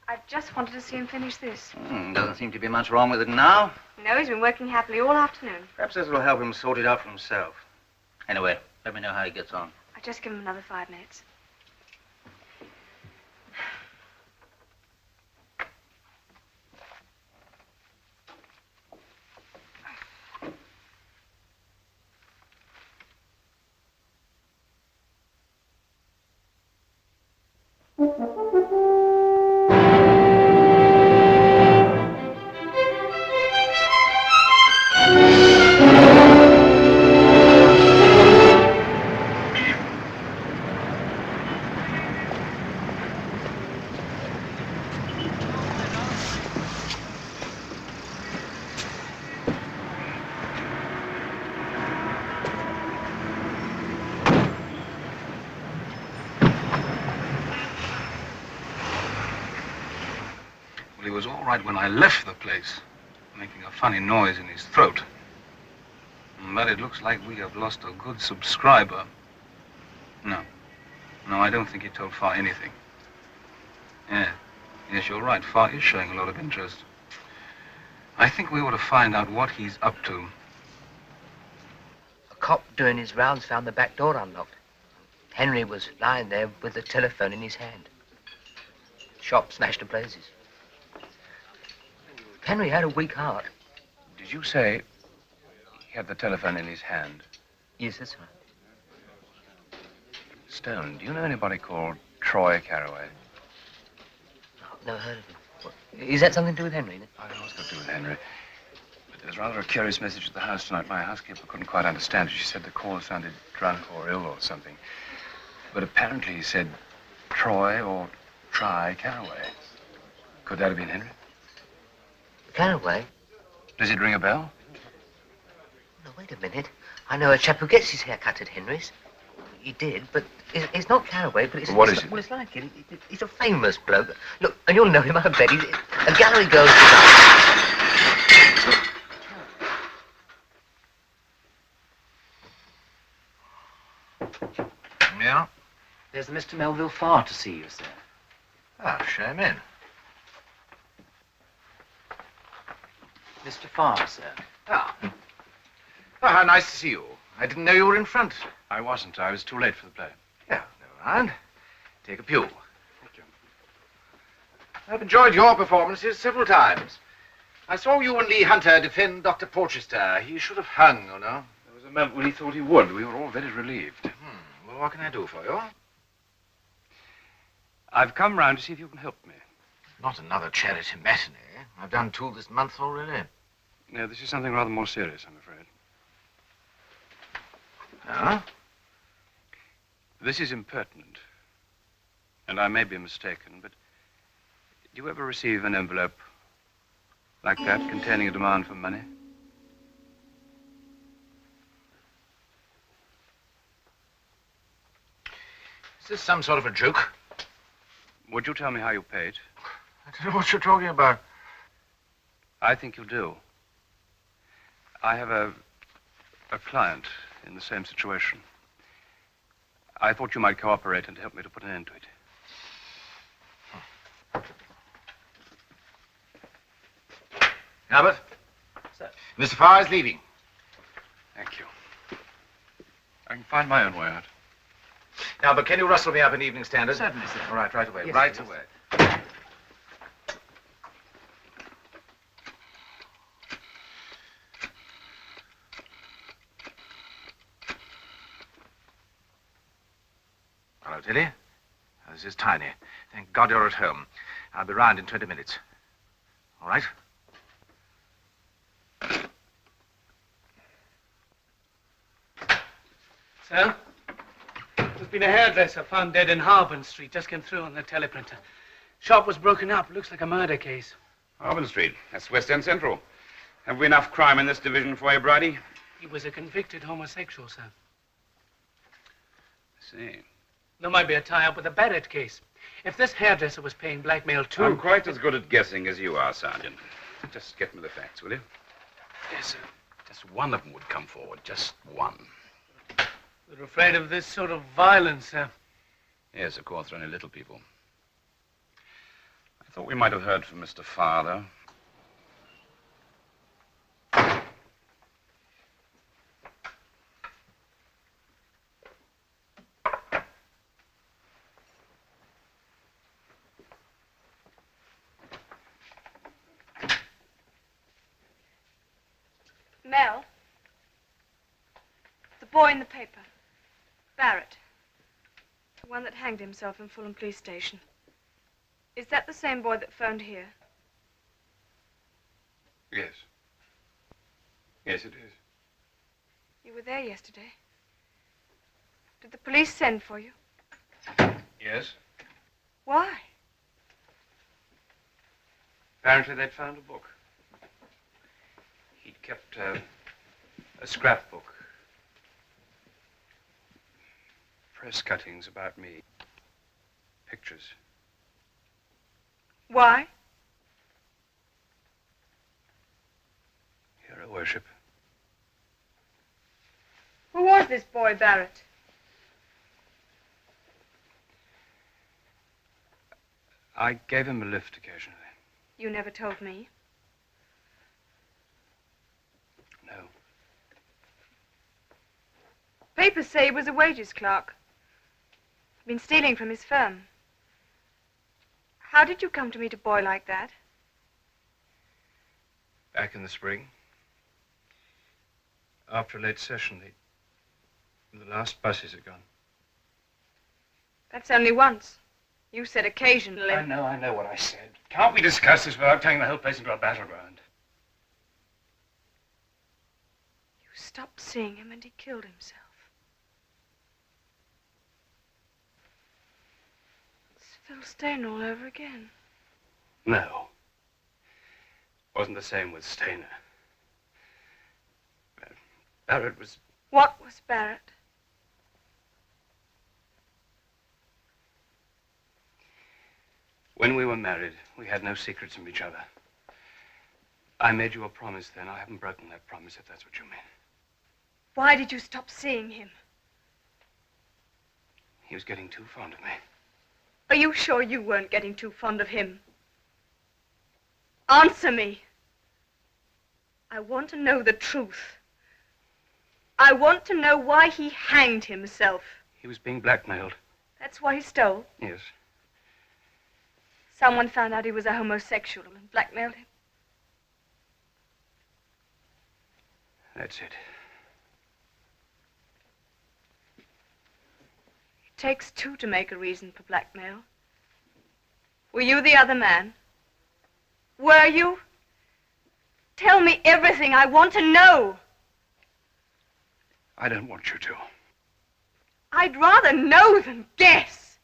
I just wanted to see him finish this.
Doesn't seem to be much wrong with it now.
No, he's been working happily all afternoon.
Perhaps this will help him sort it out for himself. Anyway, let me know how he gets on.
I'll just give him another 5 minutes.
Well, he was all right when I left the place, making a funny noise in his throat. But it looks like we have lost a good subscriber. No, I don't think he told Farr anything. Yes, you're right. Farr is showing a lot of interest. I think we ought to find out what he's up to.
A cop doing his rounds found the back door unlocked. Henry was lying there with the telephone in his hand. Shop smashed to blazes. Henry had a weak heart.
Did you say he had the telephone in his hand?
Yes, that's right.
Stone, do you know anybody called Troy Carraway?
I've never heard of him. What, is that something to do with Henry?
I know it's got to do with Henry. But there's rather a curious message at the house tonight. My housekeeper couldn't quite understand it. She said the caller sounded drunk or ill or something. But apparently he said Troy or Try Carraway. Could that have been Henry?
Carraway?
Does it ring a bell?
No, wait a minute. I know a chap who gets his hair cut at Henry's. He did, but it's not Carraway, but it's...
What is it?
Well, it's like it. He's a famous bloke. Look, and you'll know him, I bet. He's a gallery girl.
Yeah?
There's the Mr. Melville Farr to see you, sir.
Ah, show him in.
Mr. Farr, sir.
Ah. Oh, how nice to see you. I didn't know you were in front.
I wasn't. I was too late for the play.
Yeah, never mind. Take a pew. Thank you. I've enjoyed your performances several times. I saw you and Lee Hunter defend Dr. Porchester. He should have hung, you know.
There was a moment when he thought he would. We were all very relieved.
Well, what can I do for you?
I've come round to see if you can help me.
Not another charity matinee. I've done 2 this month already.
No, this is something rather more serious, I'm afraid.
Huh?
This is impertinent. And I may be mistaken, but do you ever receive an envelope like that containing a demand for money?
this some sort of a joke?
Would you tell me how you paid?
I don't know what you're talking about.
I think you'll do. I have a client in the same situation. I thought you might cooperate and help me to put an end to it.
Albert? Sir. Mr. Farr is leaving.
Thank you. I can find my own way out.
Now, but can you rustle me up an Evening Standard?
Certainly, sir.
All right, right away.
Yes,
right
yes.
away. Hello, Tilly. This is Tiny. Thank God you're at home. I'll be round in 20 minutes. All right?
Sir? There's been a hairdresser found dead in Harbin Street. Just came through on the teleprinter. Shop was broken up. Looks like a murder case.
Harbin Street. That's West End Central. Have we enough crime in this division for you, Bridie?
He was a convicted homosexual, sir.
I see.
There might be a tie-up with the Barrett case. If this hairdresser was paying blackmail too...
I'm quite as good at guessing as you are, Sergeant. Just get me the facts, will you?
Yes, sir.
Just one of them would come forward. Just one.
We're afraid of this sort of violence, sir.
Yes, of course, only little people. I thought we might have heard from Mr. Farr, though.
Mel. The boy in the paper. Barrett. The one that hanged himself in Fulham Police Station. Is that the same boy that phoned here?
Yes. Yes, it is.
You were there yesterday. Did the police send for you?
Yes.
Why?
Apparently they'd found a book. He'd kept a scrapbook. Press cuttings about me. Pictures.
Why?
Hero worship.
Who was this boy, Barrett?
I gave him a lift occasionally.
You never told me.
No.
Papers say he was a wages clerk. Been stealing from his firm. How did you come to meet a boy like that?
Back in the spring. After a late session, the last buses had gone.
That's only once. You said occasionally.
I know what I said. Can't we discuss this without turning the whole place into a battleground?
You stopped seeing him and he killed himself. It's Phil Stain all over again.
No. Wasn't the same with Stainer. Barrett was...
What was Barrett?
When we were married, we had no secrets from each other. I made you a promise then. I haven't broken that promise, if that's what you mean.
Why did you stop seeing him?
He was getting too fond of me.
Are you sure you weren't getting too fond of him? Answer me. I want to know the truth. I want to know why he hanged himself.
He was being blackmailed.
That's why he stole.
Yes.
Someone found out he was a homosexual and blackmailed him.
That's it.
It takes two to make a reason for blackmail. Were you the other man? Were you? Tell me everything. I want to know.
I don't want you to.
I'd rather know than guess.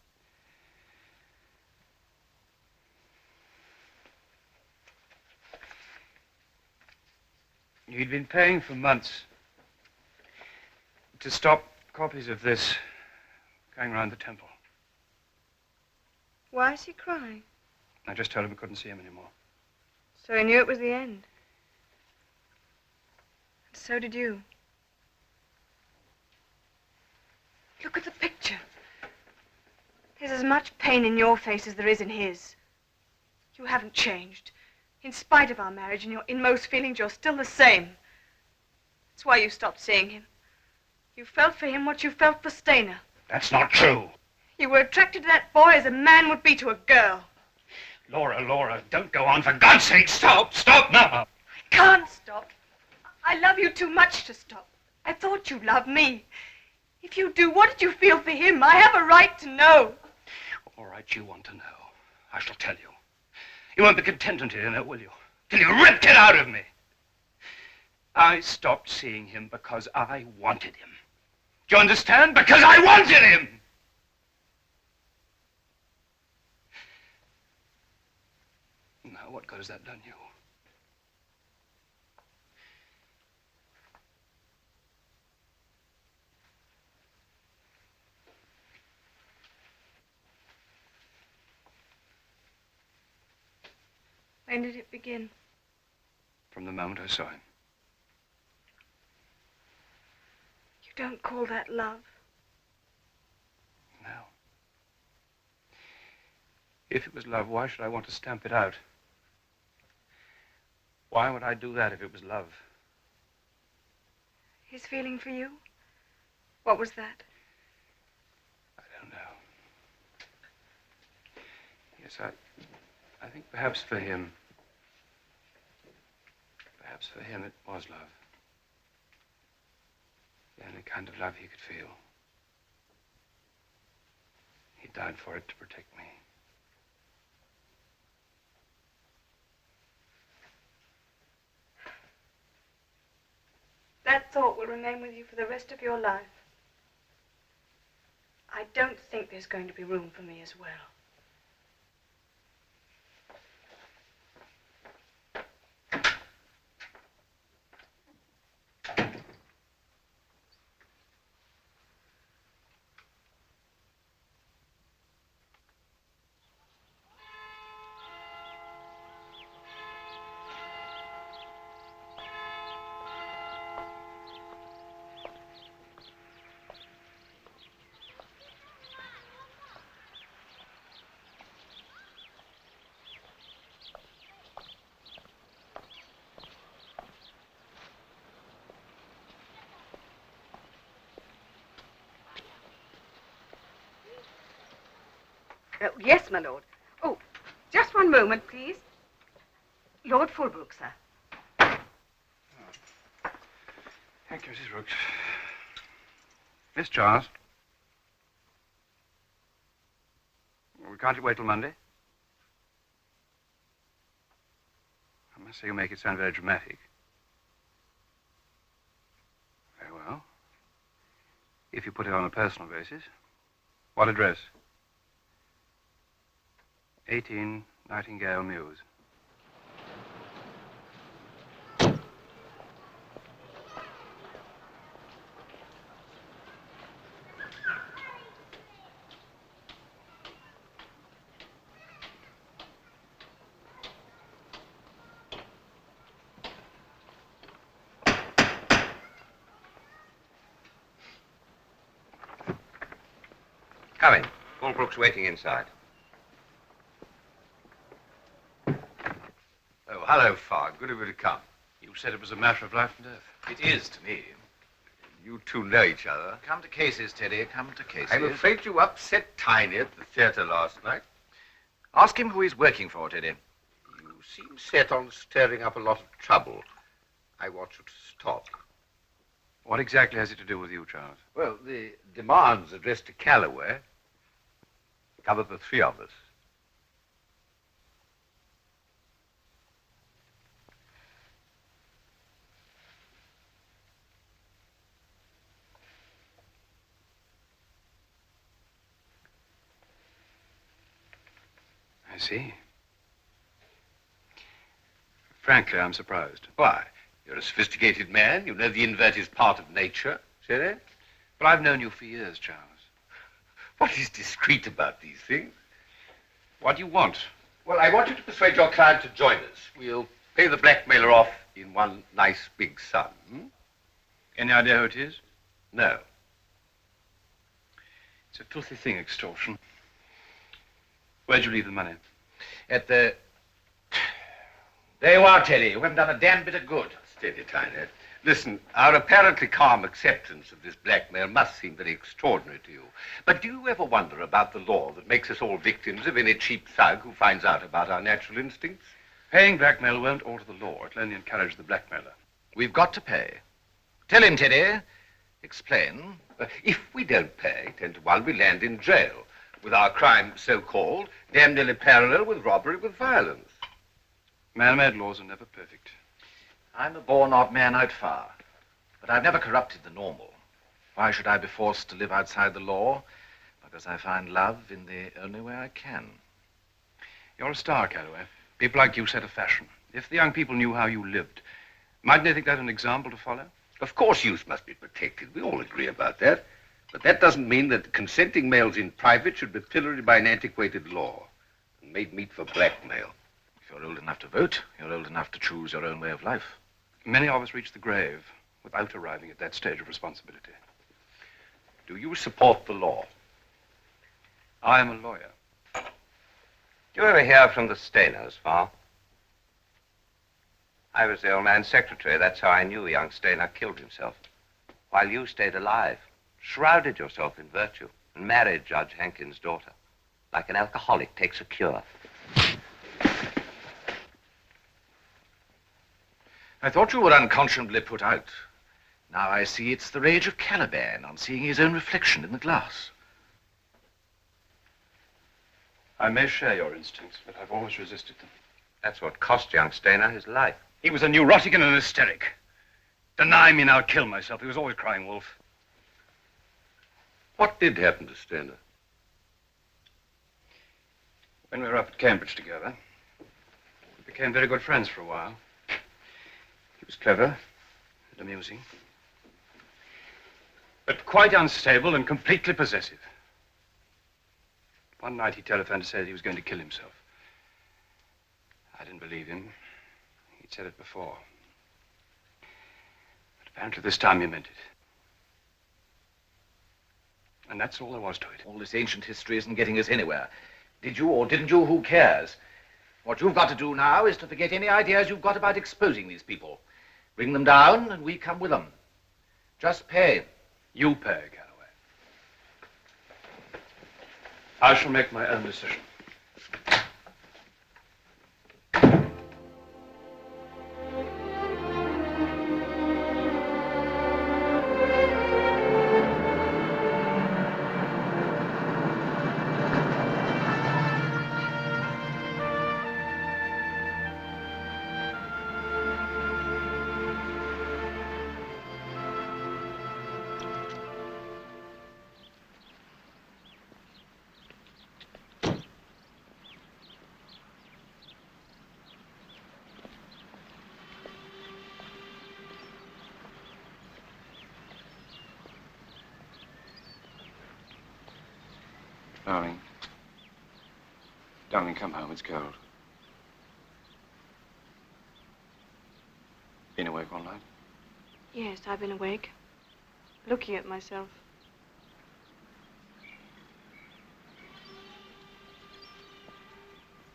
You'd been paying for months to stop copies of this going around the temple.
Why is he crying?
I just told him we couldn't see him anymore.
So he knew it was the end. And so did you. Look at the picture. There's as much pain in your face as there is in his. You haven't changed. In spite of our marriage and your inmost feelings, you're still the same. That's why you stopped seeing him. You felt for him what you felt for Stainer.
That's not true.
You were attracted to that boy as a man would be to a girl.
Laura, don't go on. For God's sake, stop now.
I can't stop. I love you too much to stop. I thought you loved me. If you do, what did you feel for him? I have a right to know.
All right, you want to know. I shall tell you. You won't be content until you know, will you? Till you ripped it out of me. I stopped seeing him because I wanted him. Do you understand? Because I wanted him! Now, what good has that done you?
When did it begin?
From the moment I saw him.
You don't call that love?
No. If it was love, why should I want to stamp it out? Why would I do that if it was love?
His feeling for you? What was that?
I don't know. Yes, I think perhaps for him it was love. The only kind of love he could feel. He died for it to protect me.
That thought will remain with you for the rest of your life. I don't think there's going to be room for me as well.
Yes, my lord. Oh, just one moment, please. Lord Fulbrook, sir.
Thank you, Mrs. Brooks. Miss Charles. Well, can't you wait till Monday? I must say you make it sound very dramatic. Very well. If you put it on a personal basis. What address? 18 Nightingale Mews.
Come in. Fulbrook's waiting inside.
Oh, hello, Fogg. Good of you to come.
You said it was a matter of life and death.
It is to me.
You two know each other.
Come to cases, Teddy. Come to cases.
I'm afraid you upset Tiny at the theater last night.
Ask him who he's working for, Teddy.
You seem set on stirring up a lot of trouble. I want you to stop.
What exactly has it to do with you, Charles?
Well, the demands addressed to Calloway cover the three of us.
I see. Frankly, I'm surprised.
Why? You're a sophisticated man. You know the invert is part of nature. See that?
But I've known you for years, Charles.
What is discreet about these things?
What do you want?
Well, I want you to persuade your client to join us. We'll pay the blackmailer off in one nice big sum.
Any idea who it is?
No.
It's a filthy thing, extortion. Where'd you leave the money?
At the... There you are, Teddy. You haven't done a damn bit of good.
Steady, Tynette. Listen, our apparently calm acceptance of this blackmail must seem very extraordinary to you. But do you ever wonder about the law that makes us all victims of any cheap thug who finds out about our natural instincts?
Paying blackmail won't alter the law. It'll only encourage the blackmailer.
We've got to pay. Tell him, Teddy. Explain.
If we don't pay, 10 to 1, we land in jail, with our crime so-called damn nearly parallel with robbery with violence.
Man-made laws are never perfect.
I'm a born odd man out far, but I've never corrupted the normal. Why should I be forced to live outside the law? Because I find love in the only way I can.
You're a star, Calloway. People like you set a fashion. If the young people knew how you lived, mightn't they think that an example to follow?
Of course youth must be protected. We all agree about that. But that doesn't mean that consenting males in private should be pilloried by an antiquated law and made meet for blackmail.
If you're old enough to vote, you're old enough to choose your own way of life.
Many of us reach the grave without arriving at that stage of responsibility.
Do you support the law?
I am a lawyer.
Do you ever hear from the Stainers, Fa? I was the old man's secretary. That's how I knew young Stainer killed himself. While you stayed alive, shrouded yourself in virtue, and married Judge Hankins' daughter. Like an alcoholic takes a cure.
I thought you were unconscionably put out. Now I see it's the rage of Caliban on seeing his own reflection in the glass.
I may share your instincts, but I've always resisted them.
That's what cost young Stainer his life.
He was a neurotic and an hysteric. Deny me and I'll kill myself. He was always crying wolf.
What did happen to Stainer?
When we were up at Cambridge together, we became very good friends for a while. He was clever and amusing, but quite unstable and completely possessive. One night he telephoned to say that he was going to kill himself. I didn't believe him. He'd said it before. But apparently this time he meant it. And that's all there was to it.
All this ancient history isn't getting us anywhere. Did you or didn't you? Who cares? What you've got to do now is to forget any ideas you've got about exposing these people. Bring them down and we come with them. Just pay.
You pay, Calloway. I shall make my own decision. Darling. Darling, come home. It's cold. Been awake all night?
Yes, I've been awake, looking at myself.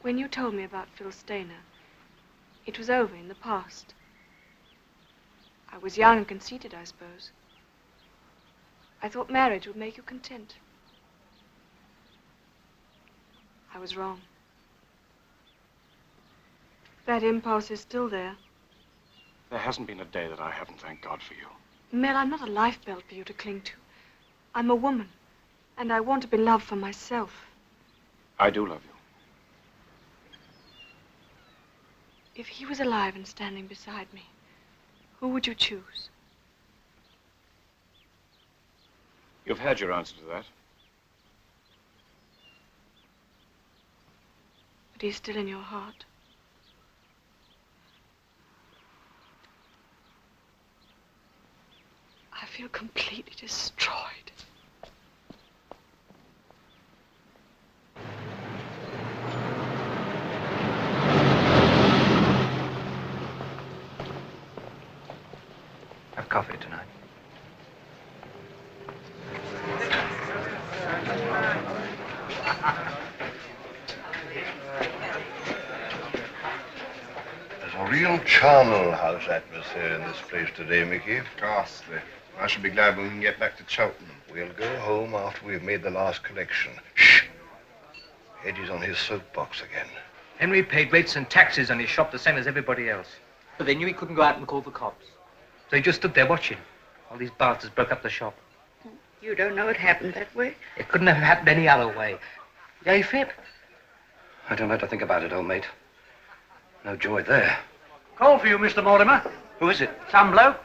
When you told me about Phil Stainer, it was over in the past. I was young and conceited, I suppose. I thought marriage would make you content. I was wrong. That impulse is still there.
There hasn't been a day that I haven't thanked God for you.
Mel, I'm not a lifebelt for you to cling to. I'm a woman, and I want to be loved for myself.
I do love you.
If he was alive and standing beside me, who would you choose?
You've had your answer to that.
But he's still in your heart. I feel completely destroyed.
Charnel House atmosphere in this place today, Mickey.
Ghastly. I shall be glad when we can get back to Cheltenham.
We'll go home after we've made the last collection. Shh! Eddie's on his soapbox again.
Henry paid rates and taxes on his shop the same as everybody else. But they knew he couldn't go out and call the cops. So he just stood there watching. All these bastards broke up the shop.
You don't know it happened that way?
It couldn't have happened any other way. Eh, Phip?
I don't like to think about it, old mate. No joy there.
Call for you, Mr. Mortimer.
Who is it?
Some bloke.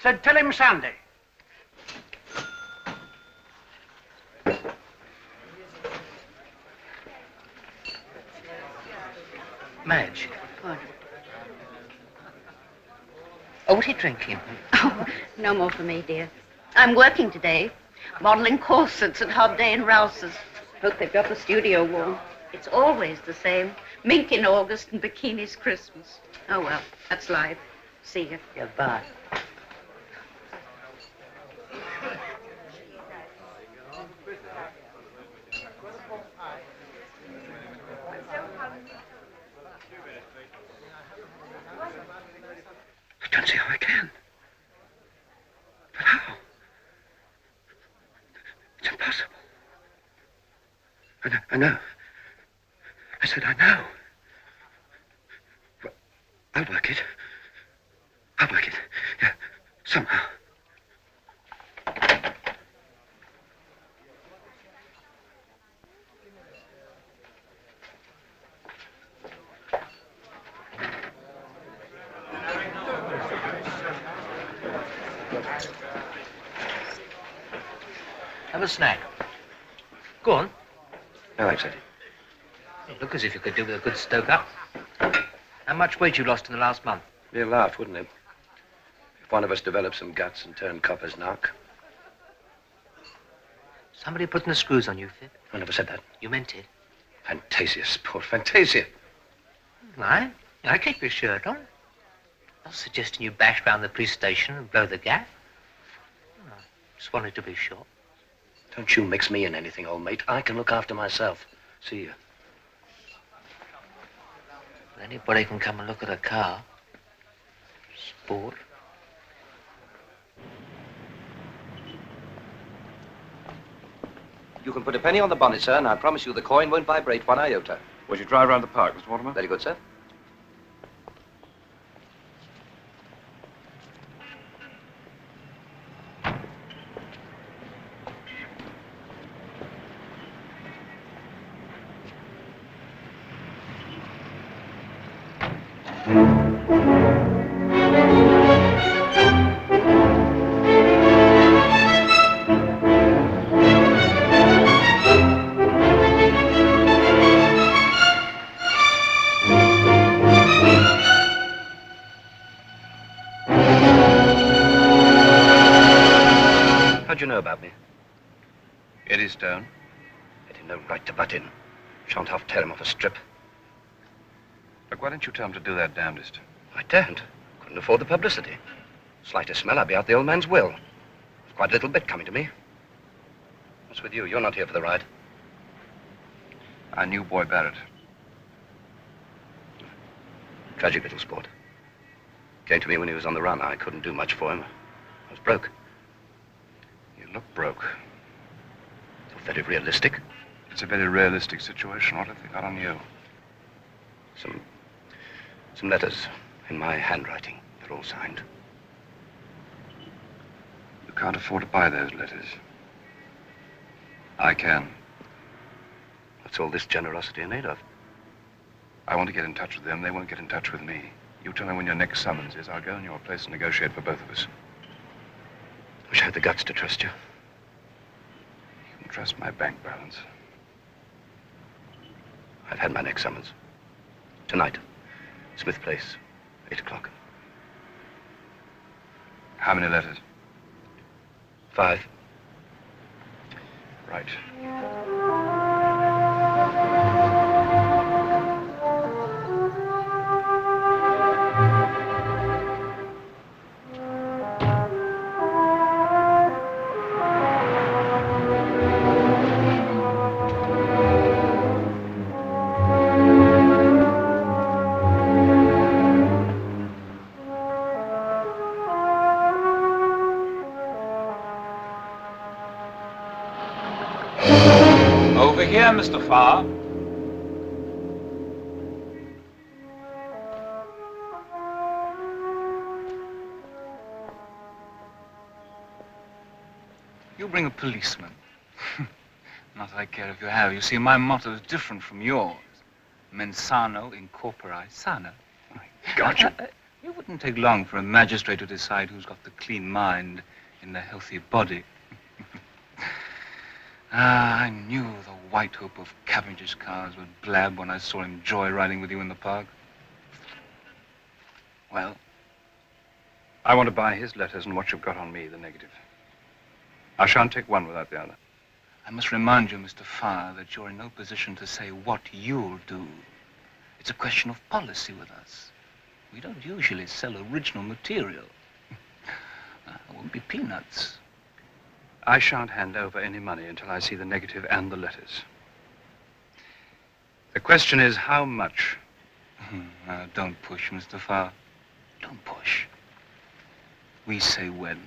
Said tell him Sandy.
Madge.
What?
Oh, what are you drinking?
Oh, no more for me, dear. I'm working today. Modeling corsets at Hobday and Rouse's. Hope they've got the studio warm. It's always the same. Mink in August and bikinis Christmas. Oh, well, that's life. See you.
Yeah, bye.
I don't see how I can. But how? It's impossible. I know. I said I know. Well, I'll work it. Yeah, somehow.
Have a snack. Go on.
No, thanks, Eddie.
You look as if you could do with a good stoke up. How much weight you lost in the last month?
Be a laugh, wouldn't it? If one of us developed some guts and turned copper's knock.
Somebody putting the screws on you, Phip?
I never said that.
You meant it.
Fantasia, sport, Fantasia.
I keep your shirt on. Not suggesting you bash round the police station and blow the gaff. Oh, just wanted to be sure.
Don't you mix me in anything, old mate. I can look after myself. See you.
Anybody can come and look at a car. Sport.
You can put a penny on the bonnet, sir, and I promise you the coin won't vibrate one iota.
Would you drive around the park, Mr. Mortimer?
Very good, sir. How'd you know about me?
Eddie Stone.
Eddie, no right to butt in. Shan't half tear him off a strip.
Look, why don't you tell him to do that damnedest?
I daren't. Couldn't afford the publicity. Slightest smell, I'd be out the old man's will. There's quite a little bit coming to me. What's with you? You're not here for the ride.
I knew Boy Barrett.
Tragic little sport. Came to me when he was on the run. I couldn't do much for him. I was broke.
You look broke.
So very realistic.
It's a very realistic situation. What have they got on you?
Some letters in my handwriting. They're all signed.
You can't afford to buy those letters. I can.
What's all this generosity made of?
I want to get in touch with them. They won't get in touch with me. You tell me when your next summons is. I'll go in your place and negotiate for both of us.
Wish I had the guts to trust you.
You can trust my bank balance.
I've had my next summons. Tonight. Smith Place. 8 o'clock.
How many letters?
5.
Right. Over here, Mr. Farr.
You bring a policeman. Not that I care if you have. You see, my motto is different from yours. Mens sano in corpore sano.
Gotcha.
It wouldn't take long for a magistrate to decide who's got the clean mind in the healthy body. I knew the white hope of Cavendish's cars would blab when I saw him joyriding with you in the park.
Well, I want to buy his letters and what you've got on me, the negative. I shan't take one without the other.
I must remind you, Mr. Farr, that you're in no position to say what you'll do. It's a question of policy with us. We don't usually sell original material. It won't be peanuts.
I shan't hand over any money until I see the negative and the letters. The question is how much?
Don't push, Mr. Farr. Don't push. We say when.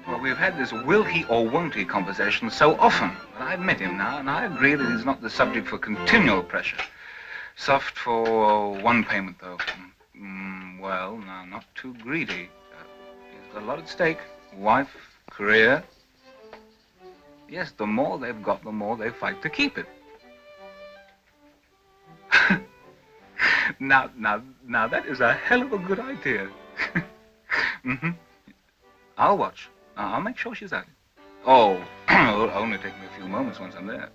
Well, we've had this will he or won't he conversation so often that I've met him now, and I agree that he's not the subject for continual pressure. Soft for one payment, though. Well, now, not too greedy. He's got a lot at stake. Wife, career. Yes, the more they've got, the more they fight to keep it. Now, that is a hell of a good idea. I'll watch. I'll make sure she's at it. Oh, it'll only take me a few moments once I'm there.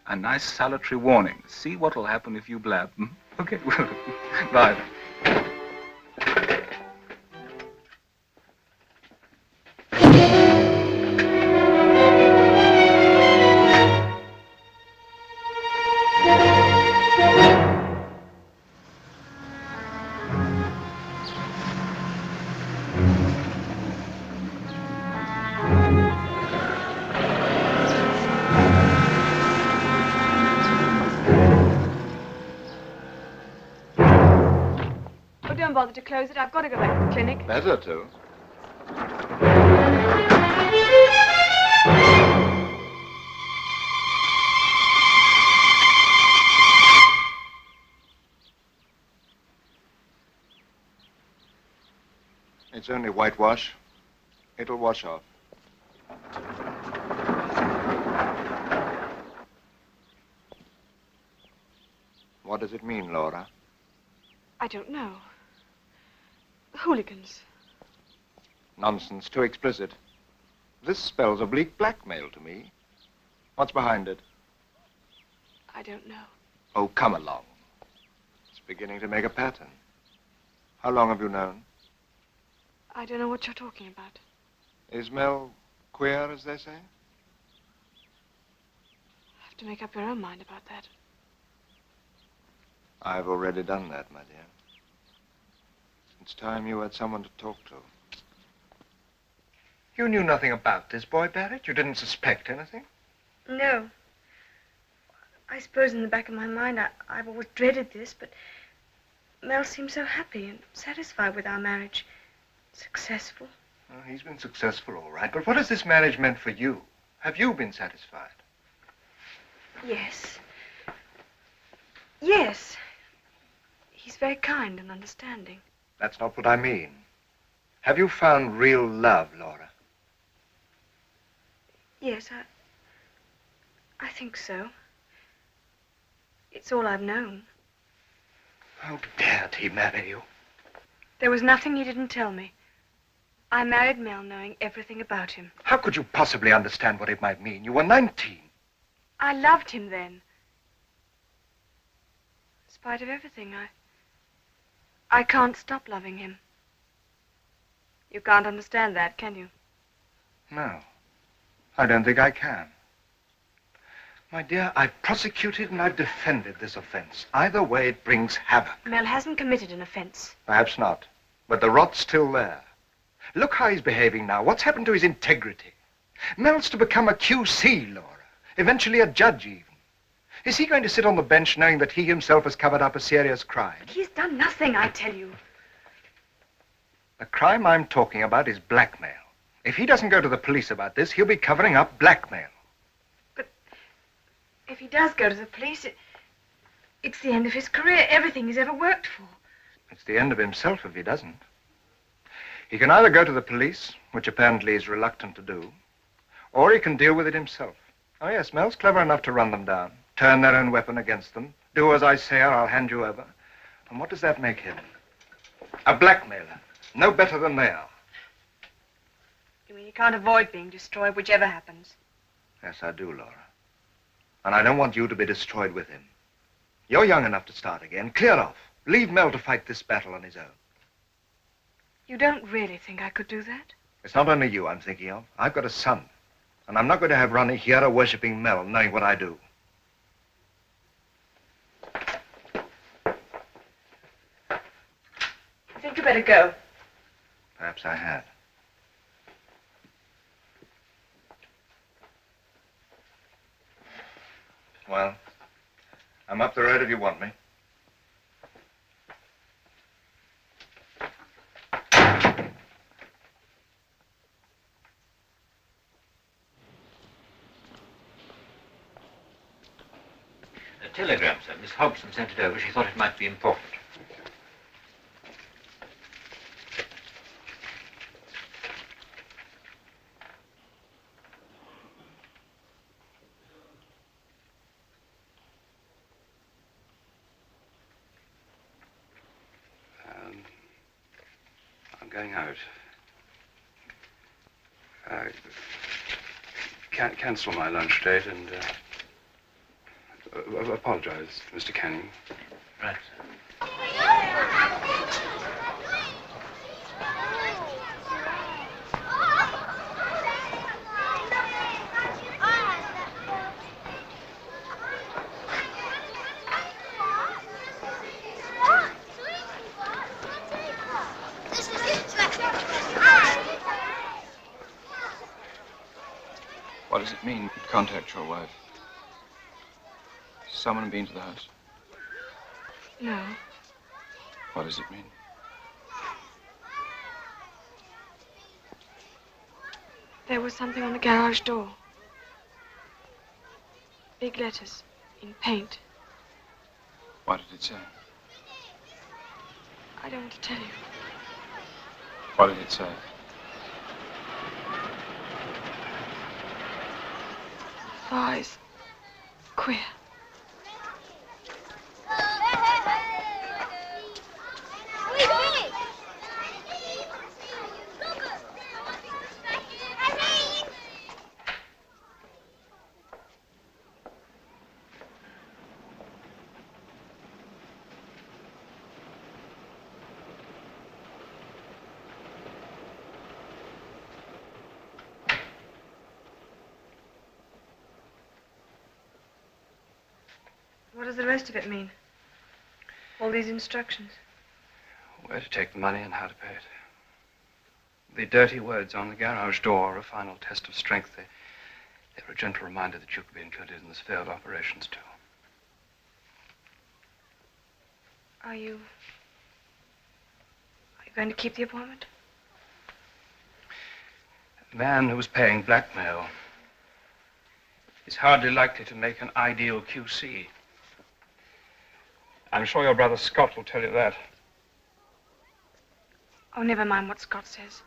A nice salutary warning. See what'll happen if you blab. Okay, well, bye.
Don't bother to close it. I've got to go back to the clinic.
Better to. It's only whitewash. It'll wash off. What does it mean, Laura?
I don't know. Hooligans.
Nonsense, too explicit. This spells oblique blackmail to me. What's behind it?
I don't know.
Oh, come along. It's beginning to make a pattern. How long have you known?
I don't know what you're talking about.
Is Mel queer, as they say?
You have to make up your own mind about that.
I've already done that, my dear. It's time you had someone to talk to. You knew nothing about this boy, Barrett? You didn't suspect anything?
No. I suppose in the back of my mind I've always dreaded this, but Mel seems so happy and satisfied with our marriage. Successful.
Well, he's been successful, all right, but what has this marriage meant for you? Have you been satisfied?
Yes. Yes. He's very kind and understanding.
That's not what I mean. Have you found real love, Laura?
Yes, I think so. It's all I've known.
How dared he marry you?
There was nothing he didn't tell me. I married Mel knowing everything about him.
How could you possibly understand what it might mean? You were 19.
I loved him then. In spite of everything, I can't stop loving him. You can't understand that, can you?
No, I don't think I can. My dear, I've prosecuted and I've defended this offense. Either way, it brings havoc.
Mel hasn't committed an offense.
Perhaps not, but the rot's still there. Look how he's behaving now. What's happened to his integrity? Mel's to become a QC, Laura. Eventually a judge, even. Is he going to sit on the bench knowing that he himself has covered up a serious crime?
He's done nothing, I tell you.
The crime I'm talking about is blackmail. If he doesn't go to the police about this, he'll be covering up blackmail.
If he does go to the police, it's the end of his career, everything he's ever worked for.
It's the end of himself if he doesn't. He can either go to the police, which apparently he's reluctant to do, or he can deal with it himself. Oh, yes, Mel's clever enough to run them down, turn their own weapon against them, do as I say or I'll hand you over. And what does that make him? A blackmailer. No better than they are.
You mean you can't avoid being destroyed, whichever happens?
Yes, I do, Laura. And I don't want you to be destroyed with him. You're young enough to start again. Clear off. Leave Mel to fight this battle on his own.
You don't really think I could do that?
It's not only you I'm thinking of. I've got a son. And I'm not going to have Ronnie here worshipping Mel, knowing what I do.
I think you better go.
Perhaps I had. Well, I'm up the road if you want me.
A telegram, sir. Miss Hobson sent it over. She thought it might be important.
I'm going out. Cancel my lunch date and apologize, Mr. Canning.
Right.
What does it mean, contact your wife? Someone been to the house?
No.
What does it mean?
There was something on the garage door. Big letters in paint.
What did it say?
I don't want to tell you.
What did it say?
Eyes. Queer. What does the rest of it mean? All these instructions.
Where to take the money and how to pay it. The dirty words on the garage door are a final test of strength. They're a gentle reminder that you could be included in this failed operations, too.
Are you going to keep the appointment?
A man who's paying blackmail is hardly likely to make an ideal QC. I'm sure your brother Scott will tell you that.
Oh, never mind what Scott says.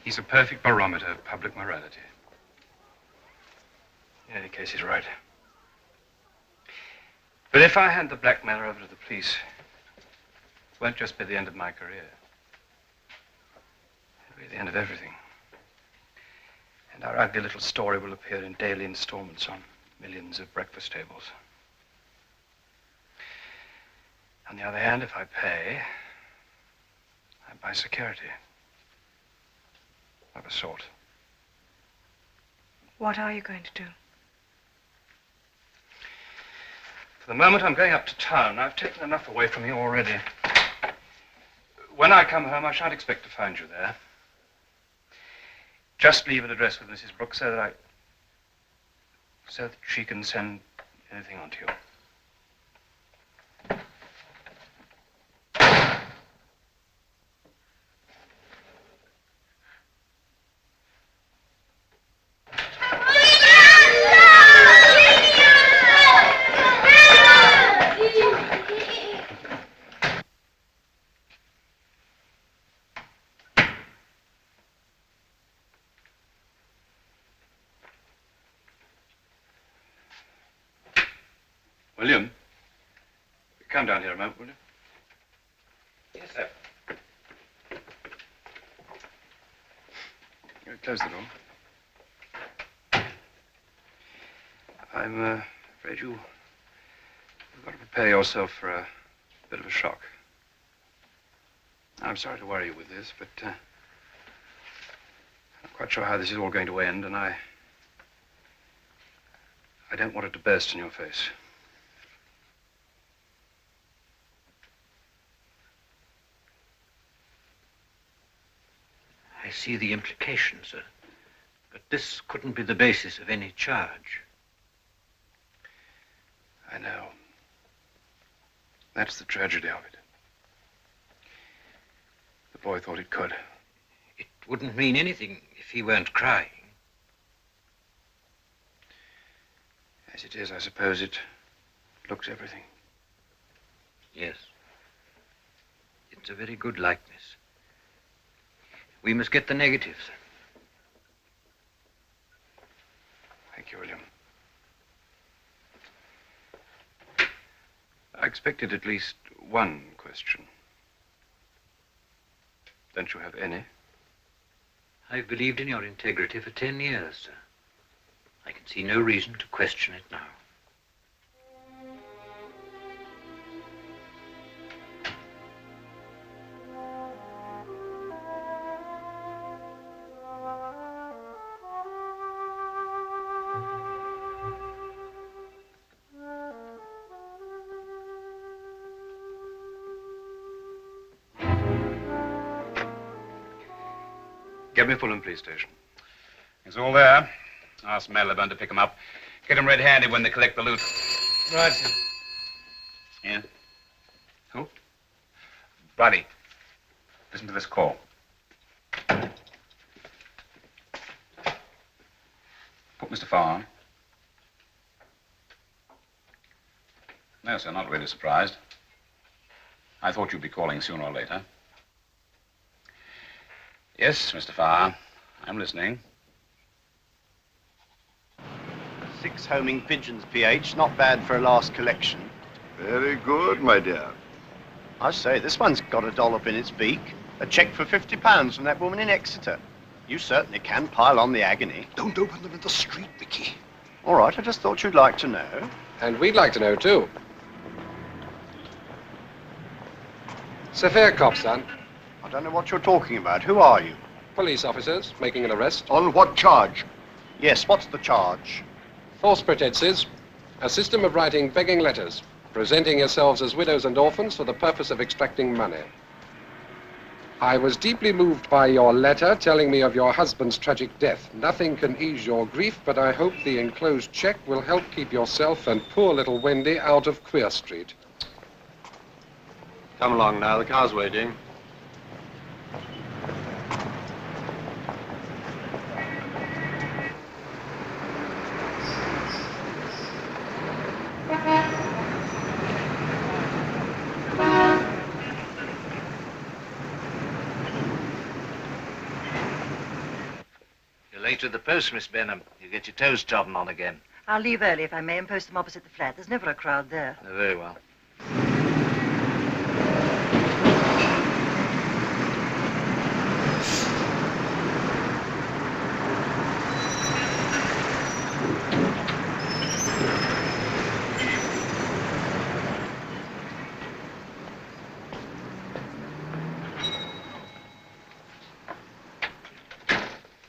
He's a perfect barometer of public morality. In any case, he's right. But if I hand the blackmailer over to the police, it won't just be the end of my career. It'll be the end of everything. And our ugly little story will appear in daily installments on millions of breakfast tables. On the other hand, if I pay, I buy security. Of a sort.
What are you going to do?
For the moment, I'm going up to town. I've taken enough away from you already. When I come home, I shan't expect to find you there. Just leave an address with Mrs. Brooks so that she can send anything on to you. William, come down here a moment, will you?
Yes, sir.
Close the door. I'm afraid you've got to prepare yourself for a bit of a shock. I'm sorry to worry you with this, but I'm not quite sure how this is all going to end, and I don't want it to burst in your face.
I see the implications, sir. But this couldn't be the basis of any charge.
I know. That's the tragedy of it. The boy thought it could.
It wouldn't mean anything if he weren't crying.
As it is, I suppose it looks everything.
Yes. It's a very good likeness. We must get the negatives.
Thank you, William. I expected at least one question. Don't you have any?
I've believed in your integrity for 10 years, sir. I can see no reason to question it now.
Get me Fulham Police Station. It's all there. Ask Melbourne to pick them up. Get them red-handed when they collect the loot.
Right, sir.
Yeah? Who? Buddy. Listen to this call. Put Mr. Farr on. No, sir, not really surprised. I thought you'd be calling sooner or later. Yes, Mr. Farr. I'm listening.
6 homing pigeons, PH. Not bad for a last collection. Very good, my dear. I say, this one's got a dollop in its beak. A cheque for £50 from that woman in Exeter. You certainly can pile on the agony. Don't open them in the street, Mickey. All right, I just thought you'd like to know.
And we'd like to know, too. It's a fair cop, son.
I don't know what you're talking about. Who are you?
Police officers making an arrest.
On what charge? Yes, what's the charge?
False pretenses. A system of writing begging letters, presenting yourselves as widows and orphans for the purpose of extracting money. I was deeply moved by your letter telling me of your husband's tragic death. Nothing can ease your grief, but I hope the enclosed cheque will help keep yourself and poor little Wendy out of Queer Street.
Come along now, the car's waiting.
You're late to the post, Miss Benham. You get your toes trodden on again.
I'll leave early if I may and post them opposite the flat. There's never a crowd there.
Very well.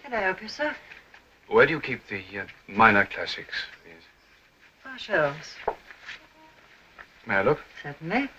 Can I help you, sir?
Where do you keep the minor classics? Yes.
Our shelves.
May I look?
Certainly.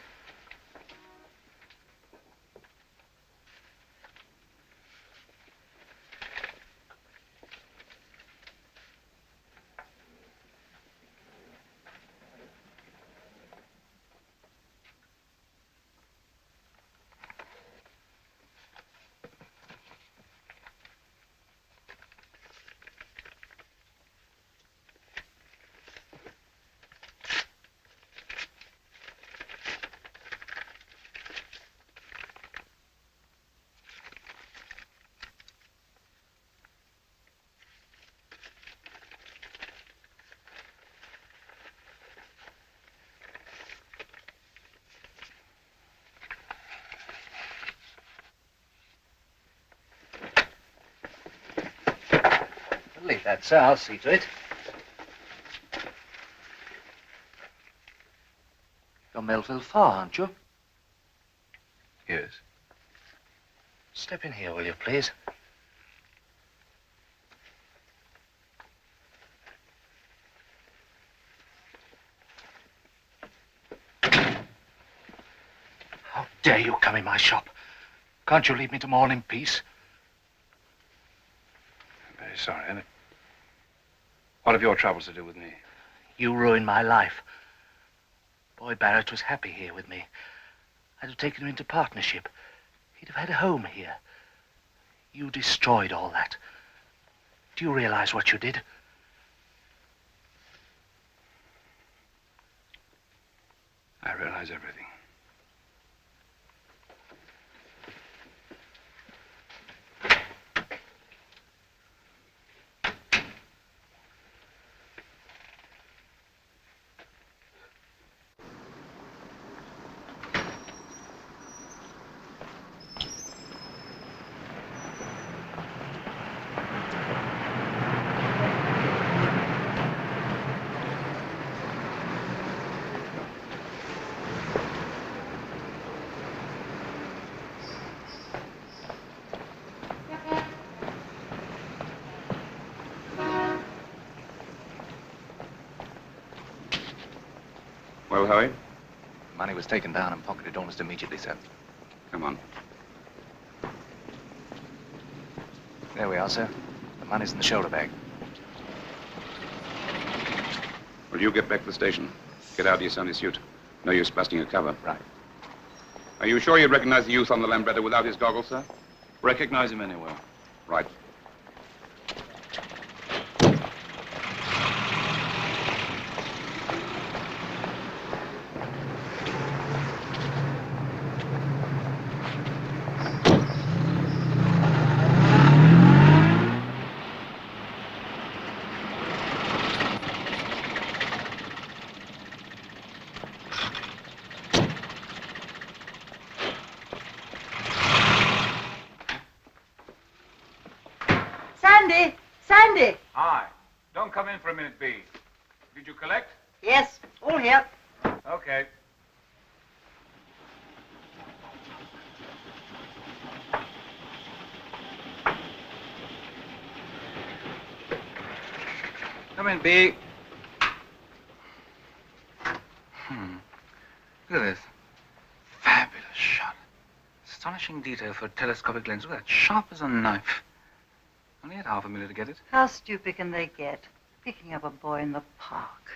leave that, sir. I'll see to it. You're Melville Farr, aren't you?
Yes.
Step in here, will you, please? How dare you come in my shop? Can't you leave me to mourn in peace?
I'm very sorry, Emmett. What have your troubles to do with me?
You ruined my life. Boy Barrett was happy here with me. I'd have taken him into partnership. He'd have had a home here. You destroyed all that. Do you realize what you did?
I realize everything. Well, Howie?
The money was taken down and pocketed almost immediately, sir.
Come on.
There we are, sir. The money's in the shoulder bag.
Well, you get back to the station. Get out of your sunny suit. No use busting a cover.
Right.
Are you sure you'd recognize the youth on the Lambretta without his goggles, sir?
Recognize him anywhere.
Right.
Sandy! Sandy!
Hi. Don't come in for a minute, B. Did you collect?
Yes, all here.
Okay. Come in, B. Look at this. Fabulous shot. Astonishing detail for a telescopic lens. Look at that. Sharp as a knife. Only had half a minute to get it.
How stupid can they get? Picking up a boy in the park.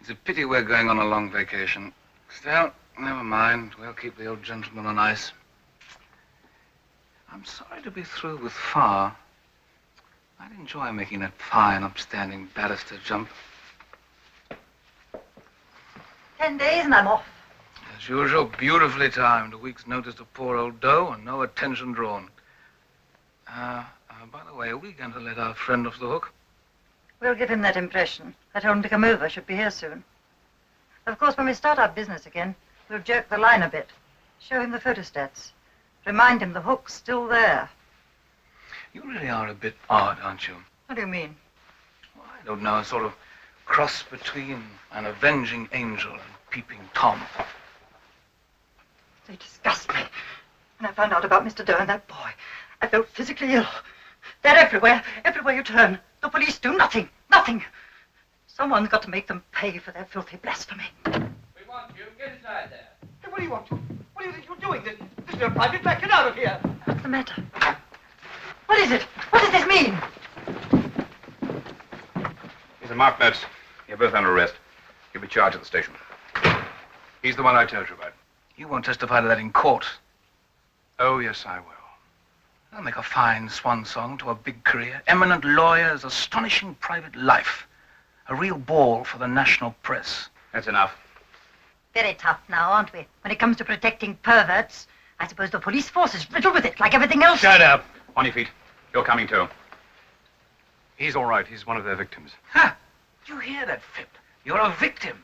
It's a pity we're going on a long vacation. Still, never mind. We'll keep the old gentleman on ice. I'm sorry to be through with Farr. I'd enjoy making that fine, upstanding barrister jump.
10 days and I'm off.
As usual, beautifully timed. A week's notice to poor old Doe and no attention drawn. By the way, are we going to let our friend off the hook?
We'll give him that impression. I told him to come over. Should be here soon. Of course, when we start our business again, we'll jerk the line a bit. Show him the photostats. Remind him the hook's still there.
You really are a bit odd, aren't you?
What do you mean?
Well, I don't know, a sort of cross between an avenging angel and peeping Tom.
They disgust me. When I found out about Mr. Doe and that boy, I felt physically ill. They're everywhere you turn. The police do nothing, nothing. Someone's got to make them pay for their filthy blasphemy.
We want you. Get inside there.
Hey, what do you want? What do you think you're doing? This is a private back. Get out of here.
What's the matter? What is it? What does this mean?
These are marked notes. You're both under arrest. You'll be charged at the station. He's the one I told you about.
You won't testify to that in court.
Oh, yes, I will.
That'll make a fine swan song to a big career. Eminent lawyers, astonishing private life. A real ball for the national press.
That's enough.
Very tough now, aren't we? When it comes to protecting perverts, I suppose the police force is riddled with it, like everything else.
Shut up. On your feet. You're coming too.
He's all right. He's one of their victims.
Ha! You hear that, Phip? You're a victim.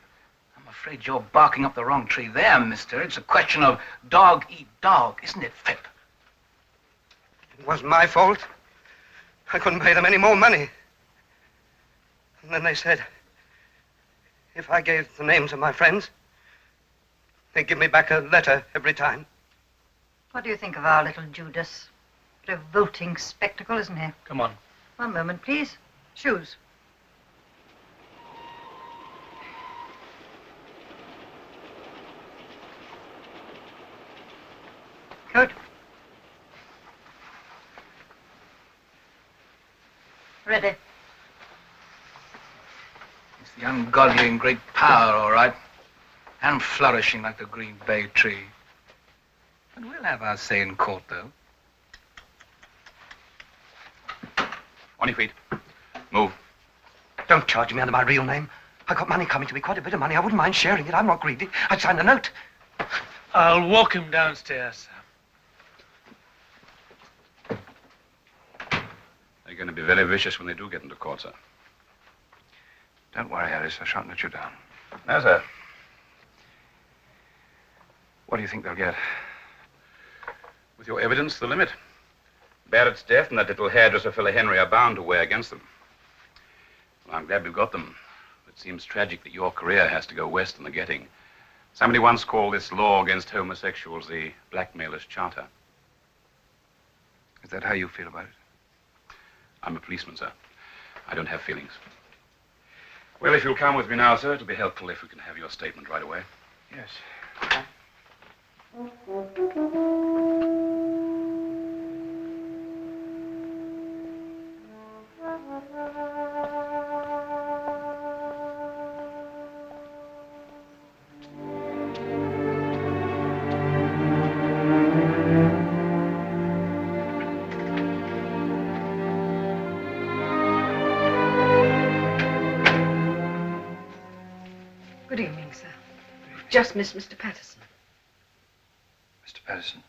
I'm afraid you're barking up the wrong tree there, mister. It's a question of dog eat dog, isn't it, Phip?
It wasn't my fault. I couldn't pay them any more money. And then they said, if I gave the names of my friends, they'd give me back a letter every time.
What do you think of our little Judas? Revolting spectacle, isn't he?
Come on.
One moment, please. Shoes. Coat. Ready.
It's the ungodly in great power, all right. And flourishing like the green bay tree. But we'll have our say in court, though.
On your feet. Move.
Don't charge me under my real name. I've got money coming to me, quite a bit of money. I wouldn't mind sharing it. I'm not greedy. I'd sign the note.
I'll walk him downstairs, sir.
They're going to be very vicious when they do get into court, sir.
Don't worry, Harris. I shan't let you down.
No, sir.
What do you think they'll get?
With your evidence, the limit. Barrett's death and that little hairdresser fellow Henry are bound to weigh against them. Well, I'm glad we've got them. It seems tragic that your career has to go west in the getting. Somebody once called this law against homosexuals the blackmailer's charter.
Is that how you feel about it?
I'm a policeman, sir. I don't have feelings. Well, if you'll come with me now, sir, it'll be helpful if we can have your statement right away.
Yes.
Good evening, sir. Just missed Mr. Patterson.
Mr. Patterson.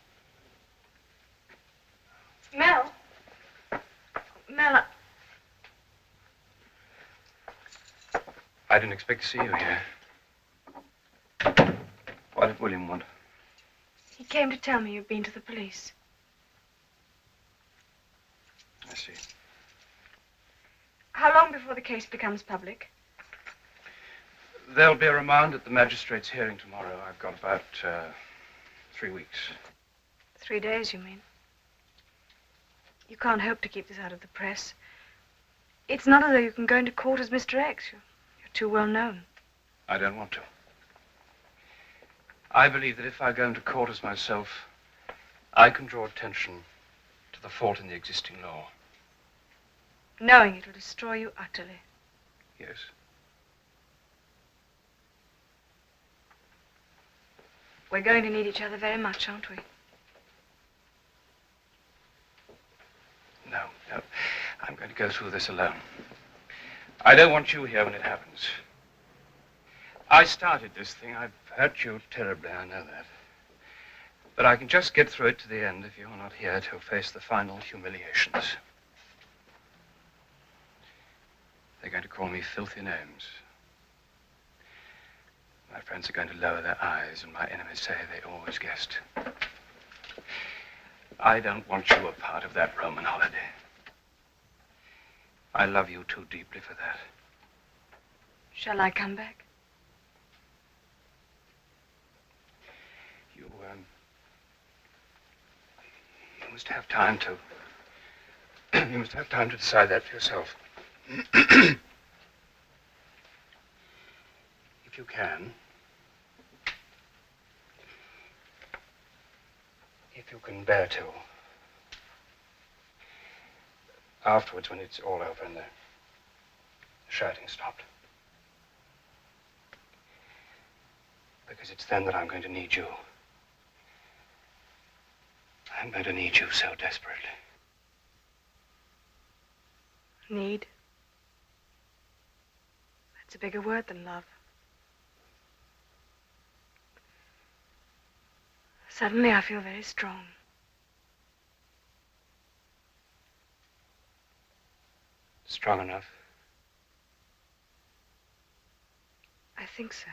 Mel? Mel,
I didn't expect to see you here. What did William want?
he came to tell me you'd been to the police.
I see.
How long before the case becomes public?
There'll be a remand at the magistrate's hearing tomorrow. I've got about 3 weeks.
3 days, you mean? You can't hope to keep this out of the press. It's not as though you can go into court as Mr. X. You're too well known.
I don't want to. I believe that if I go into court as myself, I can draw attention to the fault in the existing law.
Knowing it will destroy you utterly.
Yes.
We're going to need each other very much, aren't we?
No. I'm going to go through this alone. I don't want you here when it happens. I started this thing. I've hurt you terribly, I know that. But I can just get through it to the end if you're not here to face the final humiliations. They're going to call me filthy names. My friends are going to lower their eyes, and my enemies say they always guessed. I don't want you a part of that Roman holiday. I love you too deeply for that.
Shall I come back?
You must have time to... you must have time to decide that for yourself. If you can. If you can bear to. Afterwards, when it's all over and the shouting stopped. Because it's then that I'm going to need you. I'm going to need you so desperately.
Need? That's a bigger word than love. Suddenly I feel very strong.
Strong enough?
I think so.